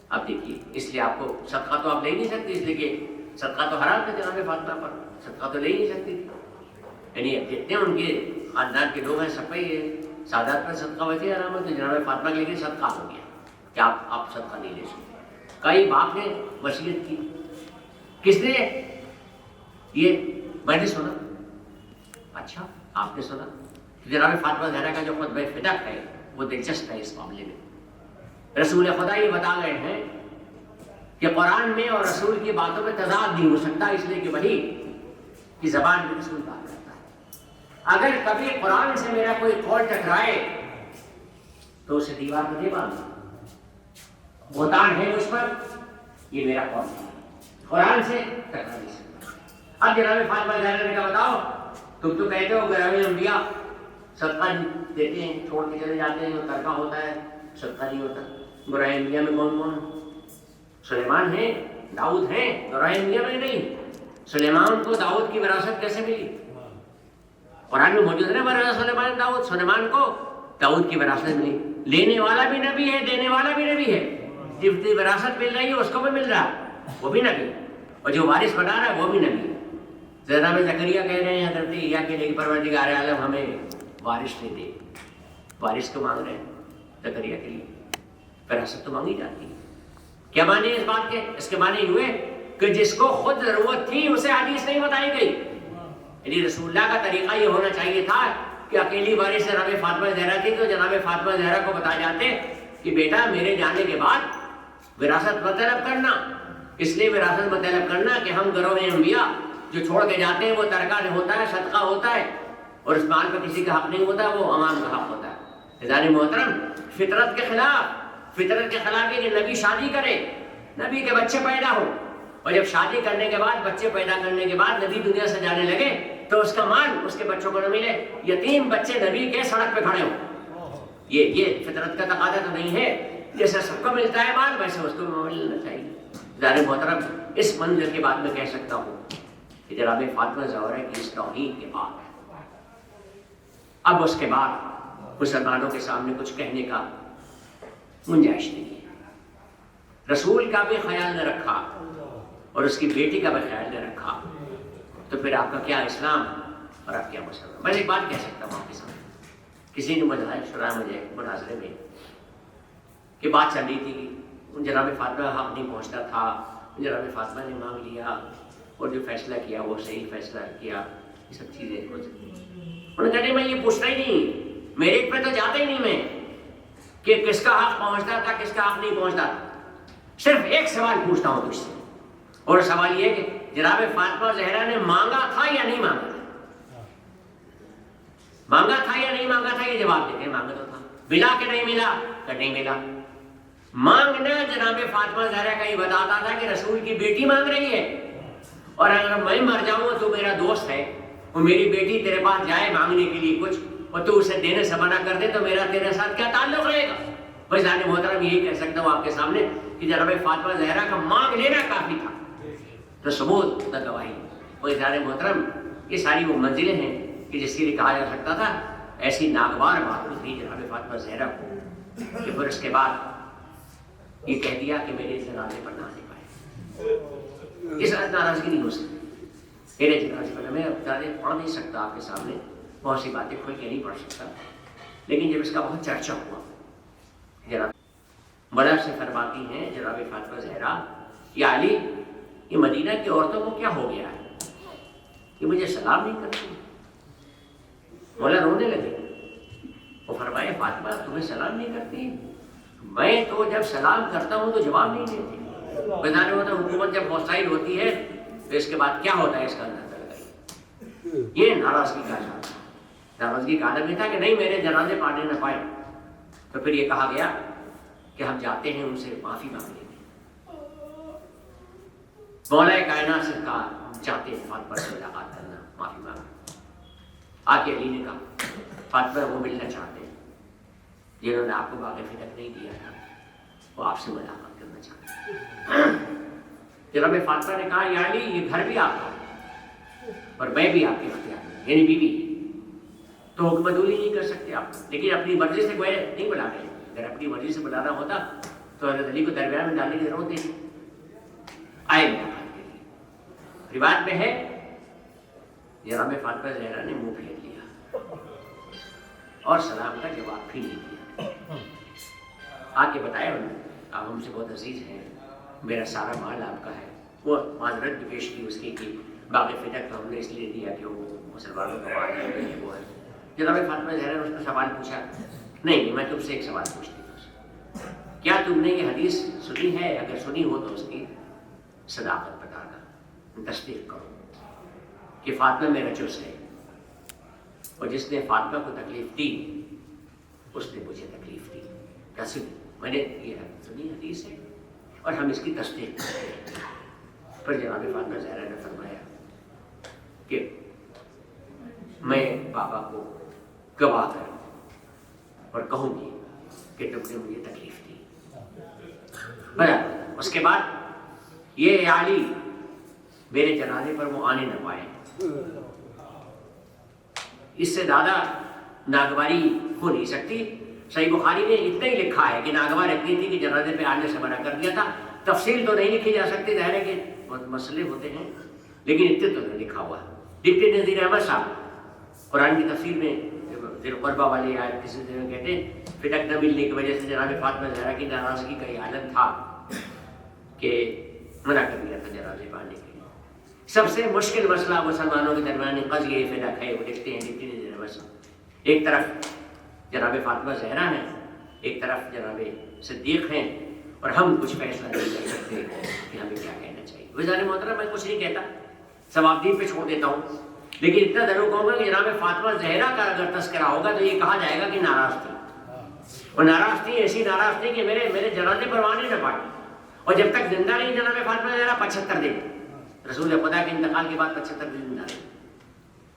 اب دیکھیے اس لیے آپ کو صدقہ تو آپ لے نہیں سکتے, اس لیے کہ صدقہ تو حرام ہے جناب فاطمہ پر, صدقہ تو لے ہی نہیں سکتی تھی. یعنی جتنے ان کے خاندان کے لوگ ہیں سب پہ یہ سادات پر صدقہ ویسے حرام ہے, تو جناب فاطمہ کے لیے صدقہ ہو گیا کہ آپ صدقہ نہیں لے سکتے. کئی باپ نے وصیت کی. کس نے؟ یہ میں نے سنا. اچھا آپ نے سنا؟ جناب فاطمہ زہرا کا جو خطبہ فدق ہے وہ دلچسپ ہے. اس معاملے میں رسول خدا یہ بتا گئے ہیں کہ قرآن میں اور رسول کی باتوں میں تضاد نہیں ہو سکتا, اس لیے کہ وہی کی زبان میں رسول بات کرتا ہے. اگر کبھی قرآن سے میرا کوئی قول ٹکرائے تو اسے دیوار کو دے باندھنا, بہتان ہے اس پر, یہ میرا قول ہے, قرآن سے ٹکرا نہیں سکتا. اب جناب فاطمہ زہرا نے کہا بتاؤ تم تو کہتے ہو گرامی انبیاء صدقہ دیتے ہیں, چھوڑ کے چلے جاتے ہیں, ترکہ ہوتا ہے, صدقہ نہیں ہوتا. گرامی انبیاء میں کون کون؟ سلیمان ہے, داؤد ہے, گرامی انبیاء میں نہیں. سلیمان کو داؤد کی وراثت کیسے ملی؟ قرآن میں موجود ہے نا سلیمان داؤد. سلیمان کو داؤد کی وراثت ملی. لینے والا بھی نبی ہے, دینے والا بھی نبی ہے. جتنی وراثت مل رہی ہے اس کو بھی مل رہا ہے, وہ بھی نبی, اور جو وارث بنا رہا ہے وہ بھی نبی. جناب زکریا کہہ رہے ہیں حضرت عیسیٰ کے لیے پروردگار عالم ہمیں وارث نہیں دے. وارث کو مانگ رہے ہیں زکریا کے لیے, وراثت تو مانگی جاتی ہے. کیا معنی اس بات کے؟ اس کے معنی ہوئے کہ جس کو خود ضرورت تھی اسے حدیث نہیں بتائی گئی. یعنی رسول اللہ کا طریقہ یہ ہونا چاہیے تھا کہ اکیلی وارث جناب فاطمہ زہرا تھی تو جناب فاطمہ زہرا کو بتا جاتے کہ بیٹا میرے جانے کے بعد وراثت مت طلب کرنا. اس لیے وراثت مت طلب کرنا کہ ہم گروہ انبیاء جو چھوڑ کے جاتے ہیں وہ ترکہ ہوتا ہے, صدقہ ہوتا ہے, اور اس مال پہ کسی کا حق نہیں ہوتا, وہ عوام کا حق ہوتا ہے. عزیزان محترم, فطرت کے خلاف یہ کہ نبی شادی کرے, نبی کے بچے پیدا ہو, اور جب شادی کرنے کے بعد بچے پیدا کرنے کے بعد نبی دنیا سے جانے لگے تو اس کا مال اس کے بچوں کو نہ ملے، یتیم بچے نبی کے سڑک پہ کھڑے ہوں، یہ فطرت کا تقاضا تو نہیں ہے؟ جیسے سب کو ملتا ہے مال ویسے اس کو ملنا چاہیے۔ ظاہر محترم، اس منظر کے بعد میں کہہ سکتا ہوں کہ جناب فاطمہ زہرا کی اس توہین کے بعد اب اس کے بعد مسلمانوں کے سامنے کچھ کہنے کا گنجائش نہیں ہے۔ رسول کا بھی خیال نہ رکھا اور اس کی بیٹی کا بھی خیال نہ رکھا، تو پھر آپ کا کیا اسلام اور آپ کیا مسلمان؟ میں ایک بات کہہ سکتا ہوں آپ کے سامنے، کسی نے سنا مجھے مناظرے میں کہ بات چل رہی تھی کہ جناب فاطمہ حق نہیں پہنچتا تھا، جناب فاطمہ نے مانگ لیا اور جو فیصلہ کیا وہ صحیح فیصلہ کیا، یہ سب چیزیں انہوں نے کہا نہیں میں یہ پوچھتا ہی نہیں، میرے پہ تو جاتا ہی نہیں میں کہ کس کا حق پہنچتا تھا کس کا حق نہیں پہنچتا تھا، صرف ایک سوال پوچھتا ہوں تجھ سے، اور سوال یہ کہ جناب فاطمہ زہرا نے مانگا تھا یا نہیں مانگا تھا؟ مانگا تھا یا نہیں مانگا تھا؟ یہ جواب دیتے ہیں مانگا تو تھا۔ ملا کہ نہیں ملا؟ کہ نہیں ملا۔ مانگنا جناب فاطمہ زہرا کا یہ بتاتا تھا کہ رسول کی بیٹی مانگ رہی ہے، اور اگر میں مر جاؤں تو میرا دوست ہے اور میری بیٹی تیرے پاس جائے مانگنے کے لیے کچھ اور تو اسے دینے سے منع کر دے تو میرا تیرے ساتھ کیا تعلق رہے گا؟ بس ظاہر محترم یہی کہہ سکتا ہوں آپ کے سامنے کہ جناب فاطمہ زہرا کا مانگ لینا کافی تھا، تو ثبوت نہ گواہی۔ اور ظاہر محترم یہ ساری وہ منزلیں ہیں کہ جس کے لیے کہا جا سکتا تھا ایسی ناگوار بات ہوئی جناب فاطمہ زہرا کو کہ پھر اس کے بعد یہ کہہ دیا کہ میرے جنازے پر نہ آنے پائے۔ اس حد ناراضگی نہیں ہو سکتی میرے جنازے پر، میں پڑھ نہیں سکتا آپ کے سامنے، بہت سی باتیں کھول کے نہیں پڑھ سکتا، لیکن جب اس کا بہت چرچا ہوا جناب بڑا سے فرماتی ہیں جناب فاطمہ زہرا یا علی یہ مدینہ کی عورتوں کو کیا ہو گیا ہے کہ مجھے سلام نہیں کرتی؟ مولا رونے لگے، وہ فرمائے فاطمہ تمہیں سلام نہیں کرتی؟ میں تو جب سلام کرتا ہوں تو جواب نہیں دیتی۔ بتانے ہوتا حکومت جب مسائل ہوتی ہے تو اس کے بعد کیا ہوتا ہے اس کا اندازہ لگائیے۔ یہ ناراضگی کا عالم، ناراضگی کا عالم یہ تھا کہ نہیں میرے جنازے پانے نہ پائے، تو پھر یہ کہا گیا کہ ہم جاتے ہیں ان سے معافی مانگنے میں۔ مولا کائنات سے کہا ہم چاہتے ہیں فاطمہ سے ملاقات کرنا، معافی مانگنا۔ آکے علی نے کہا فاطمہ وہ ملنا چاہتے ہیں جنہوں نے آپ کو باغ فتح نہیں دیا تھا، وہ آپ سے ملاقات کرنا چاہتے ہیں۔ جناب فاطمہ نے کہا یا علی یہ گھر بھی آپ کا ہے اور میں بھی آپ کے اختیار میں، یعنی بیوی تو حکم عدولی نہیں کر سکتے آپ، لیکن اپنی مرضی سے کوئی نہیں بلا رہے۔ اگر اپنی مرضی سے بلانا ہوتا تو حضرت علی کو درمیان میں ڈالنے کی ضرورت نہیں آئے ملاقات کے لیے۔ روایت میں ہے جناب فاطمہ زہرا نے منہ پھیر لیا اور سلام کا جواب بھی نہیں دیا۔ آ کے بتایا انہوں نے آپ ہم سے بہت عزیز ہیں، میرا سارا مال آپ کا ہے، وہ معذرت بھی پیش کی اس کی کہ باغ فتح تو ہم نے اس لیے دیا کہ وہ مسلمانوں کا مال ہے، وہ ہے۔ جناب فاطمہ زہرا نے اس کو سوال پوچھا، نہیں میں تم سے ایک سوال پوچھتی ہوں، کیا تم نے یہ حدیث سنی ہے؟ اگر سنی ہو تو اس کی صداقت بتانا، تصدیق کرو کہ فاطمہ میرا جز ہے، اور جس نے فاطمہ کو تکلیف دی اس نے مجھے تکلیف دی۔ کیا سنی؟ میں نے یہ سنی حدیث ہے اور ہم اس کی تصدیق کرتے ہیں۔ پھر جناب فاطمہ زہرا نے فرمایا کہ میں بابا کو گواہ کروں اور کہوں گی کہ تم نے مجھے تکلیف دی۔ برابر اس کے بعد یہ علی میرے جنازے پر وہ آنے نہ پائے، اس سے زیادہ ناگواری ہو نہیں سکتی۔ صحیح بخاری نے اتنا ہی لکھا ہے کہ ناگوار اتنی تھی کہ جنازے پہ آنے سے منع کر دیا تھا، تفصیل تو نہیں لکھی جا سکتی، ظاہر ہے کہ بہت مسئلے ہوتے ہیں، لیکن اتنے تو نہیں لکھا ہوا۔ ڈپٹی نذیر احمد صاحب قرآن کی تفسیر میں ذی القربہ والے آیت کسی طرح کہتے ہیں فتح نہ ملنے کی وجہ سے جناب فاطمہ زہرا کی ناراضگی کا یہ عالم تھا کہ منع کر دیا تھا جنازے پہ آنے کے لیے۔ سب سے مشکل مسئلہ مسلمانوں کے درمیان قضیہ فتح ہے، وہ لکھتے ہیں ڈپٹی نذیر احمد صاحب۔ ایک طرف جناب فاطمہ زہرا ہیں، ایک طرف جناب صدیق ہیں، اور ہم کچھ فیصلہ نہیں کر سکتے کہ ہمیں کیا کہنا چاہیے۔ وزیر محترم میں کچھ نہیں کہتا، ثواب دین پہ چھوڑ دیتا ہوں، لیکن اتنا ضرور کہوں گا کہ جناب فاطمہ زہرا کا اگر تذکرہ ہوگا تو یہ کہا جائے گا کہ ناراض تھی، اور ناراض تھی، ایسی ناراض تھی کہ میرے جنازے پر آنے نہ پائے، اور جب تک زندہ رہی جناب فاطمہ زہرا 75 دن، رسول خدا کے انتقال کے بعد 75 دن زندہ رہی،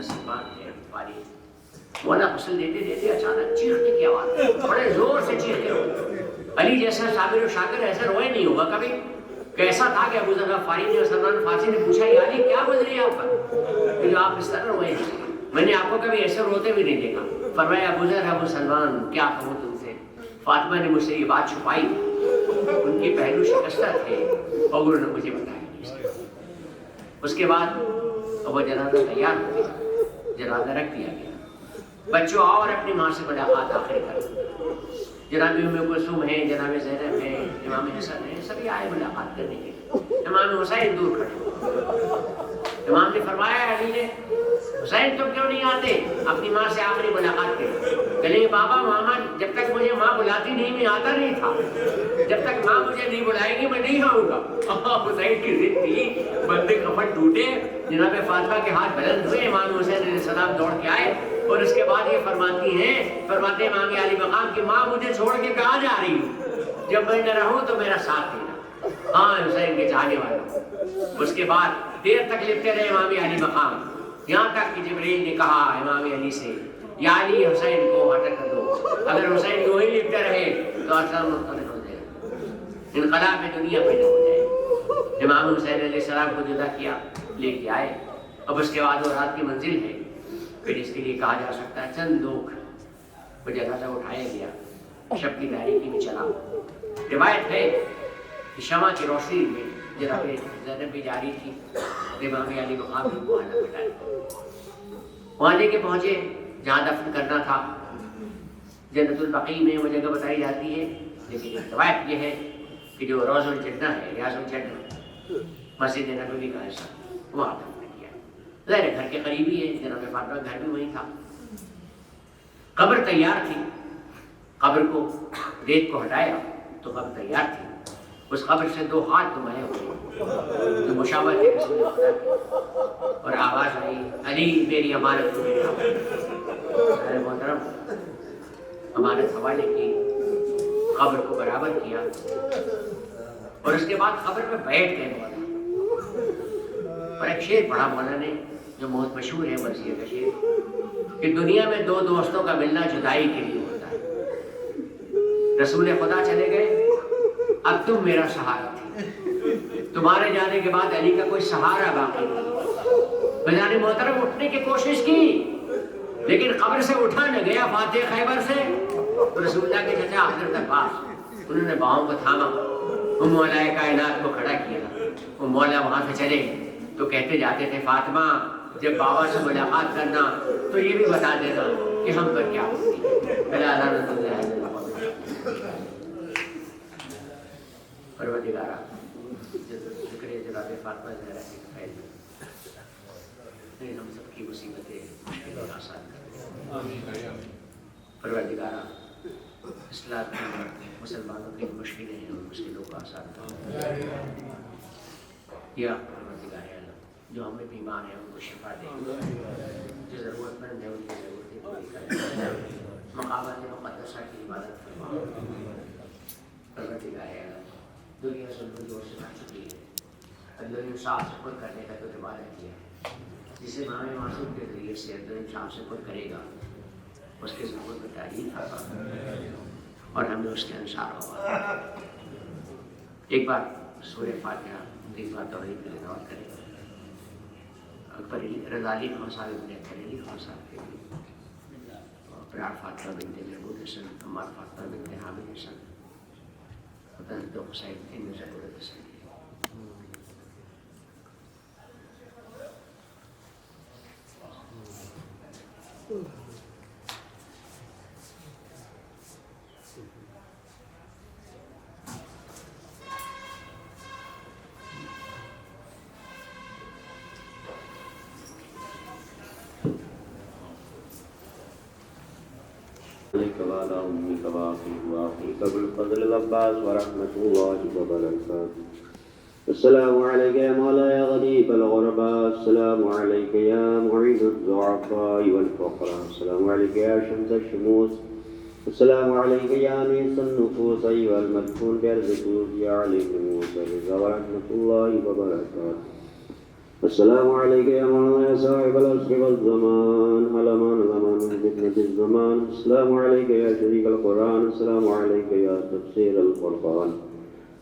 مولانا سلمان تھے فارغ. مولا غسل دیتے دیتے اچانک چیخنے کی آواز, بڑے زور سے چیختے ہوئے. علی جیسا صابر و شاکر ایسے روئے نہیں ہوگا کبھی. کیسا تھا کہ ابو ذر غفاری نے سلمان فارسی نے پوچھا یا علی کیا گزری آپ پر کہ جو آپ اس طرح روئے ہیں؟ میں نے آپ کو کبھی ایسے روتے بھی نہیں دیکھا. فرمایا ابو ذر ابو سلمان کیا کہوں تم سے, فاطمہ نے مجھ سے یہ بات چھپائی, ان کے پہلو شکستہ تھے اور انہوں نے مجھے بتایا. اس کے بعد وہ جنازہ تیار ہو گیا, جنازہ رکھ دیا گیا. بچوں آؤ اور اپنی ماں سے ملاقات آخر کر. جناب ام کلثوم ہیں, جناب زینب ہیں, امام حسن ہیں, سبھی آئے ملاقات کرنے کے لیے. امام حسین دور کھڑے. امام نے فرمایا علی نے, حسین تم کیوں نہیں آتے اپنی ماں سے آخری ملاقات کے؟ کہنے بابا ماما جب تک مجھے ماں بلاتی نہیں میں آتا نہیں تھا, جب تک ماں مجھے نہیں بلائے گی میں نہیں آؤں گا. حسین کی ضد تھی, بندے کفن ٹوٹے, جناب فاطمہ کے ہاتھ بلند ہوئے, امام حسین علیہ السلام دوڑ کے آئے اور اس کے بعد یہ فرماتے ہیں امام علی مقام کی ماں مجھے چھوڑ کے کہاں جا رہی ہوں, جب میں نہ رہوں تو میرا ساتھ دینا. ہاں حسین کے چاہنے والا. اس کے بعد دیر تک لپٹے رہے امام علی مقام, یہاں تک کہ جبریل نے کہا امام علی سے یا علی حسین کو ہٹا کر دو, اگر حسین کو ہی لپٹے رہے تو اثر مختلف ہو جائے, انقلاب دنیا پیدا ہو جائے. امام حسین علیہ السلام کو جدا کیا, لے کے آئے. اب اس کے بعد وہ رات کی منزل ہے, پھر اس کے لیے کہا جا سکتا ہے چند لوگ. وہ جنازہ اٹھایا گیا, شب کی تاریکی میں چلا. روایت ہے کہ شمع کی روشنی میں جناب زینب بھی جاری تھی, امام علی مقام کو آنا بٹھایا. وہاں لے کے پہنچے جہاں دفن کرنا تھا. جنت البقیع میں وہ جگہ بتائی جاتی ہے, لیکن روایت یہ ہے کہ جو روض الجنہ ہے, ریاض الجنہ, مسجد نبوی کا ایسا, وہاں دفن کیا. ظاہر گھر کے قریبی ہے, جناب فاطمہ کا گھر بھی وہیں تھا. قبر تیار تھی, قبر کو ریت کو ہٹایا تو قبر تیار تھی. اس قبر سے 2 ہاتھ نمائے ہوئے جو مشابہ تھے رسول خدا کے, اور آواز آئی علی میری امانت کو میرے حوالے. محترم امانت حوالے کی, قبر کو برابر کیا, اور اس کے بعد قبر پہ بیٹھ گئے مولا. اور ایک شعر پڑھا مولا نے جو بہت مشہور ہے, مرثیہ کا شعر, کہ دنیا میں 2 دوستوں کا ملنا جدائی کے لیے ہوتا ہے. رسول خدا چلے گئے, اب تم میرا سہارا تھی, تمہارے جانے کے بعد علی کا کوئی سہارا باقی نہیں. بجانے محترم اٹھنے کی کوشش کی, لیکن قبر سے اٹھا نہ گیا. فاتح خیبر سے رسول اللہ کے چچا حضرت عباس, انہوں نے باہوں کو تھاما, وہ مولا کائنات کو کھڑا کیا. وہ مولا وہاں سے چلے تو کہتے جاتے تھے فاطمہ جب بابا سے ملاقات کرنا تو یہ بھی بتا دینا کہ ہم پر کیا ہوتی ہے. پروردگارہ ذکر جناب فاطمہ زہرا کی خیر میں ہم سب کی مصیبتیں مشکلیں آسان کر دے. پروردگارہ اسلام کی مسلمانوں کی مشکلیں ہیں ان مشکلوں کو آسان کر دے. یا پروردگار عالم جو ہمیں بیمار ہیں ان کو شفا دے, جو ضرورت مند ہے ان کی ضرورتیں پوری کرے. مقامات مقدسہ کی عبادت فرما. پروردگار عالم دنیا ظلم جوڑ سے بھر چکی ہے, اللہ نے انصاف سے خود کرنے کا تو عبادت کیا ہے. جسے امام معصوم کے ذریعے سے اللہ انصاف سے خود کرے گا اس کے ضرورت میں تعلیم فرما اور ہمیں اس کے انصار ہوگا. ایک بار سورہ فاتحہ 3 بار توحید کے لیے دعوت کرے گا. اکبر رضا علی خان صاحب ابن اکبر علی خان صاحب کے لیے, اور پیار فاطمہ بنت محمود حسن, عمار فاطمہ بنت حامد حسن, حضرت حسین ان ضرورت حسن. وعلى أمك وأخيك وأخيك بالفضل والعباس ورحمة الله وبركاته. السلام عليك يا مولاي غريب الغرباء, السلام عليك يا معين الضعفاء والفقراء, السلام عليك يا شمس الشموس, السلام عليك يا أنيس النفوس أيها المدفون بأرض يا عليك موسى ورحمة الله وبركاته. السلام عليك يا مولانا يا صاحب العصر والزمان على ما نظمان من فتنة الزمان. السلام عليك يا شريك القرآن. السلام عليك يا تفسير القرآن.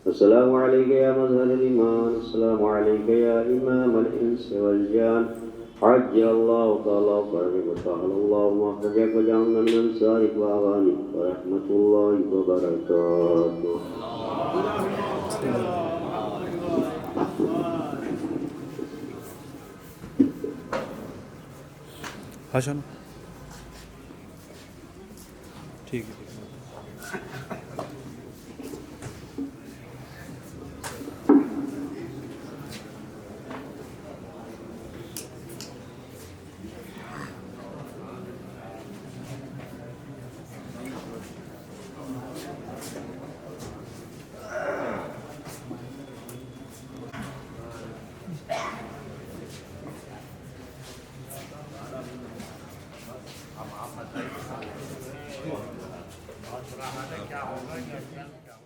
السلام عليك يا مظهر الإيمان. السلام عليك يا إمام الإنس والجان. عجل الله تعالى وكرمك وسهل الله مخرجك وجعلنا من أنصارك وأغانيك ورحمة الله وبركاته. حسن ٹھیک ہے. کیا ہوگا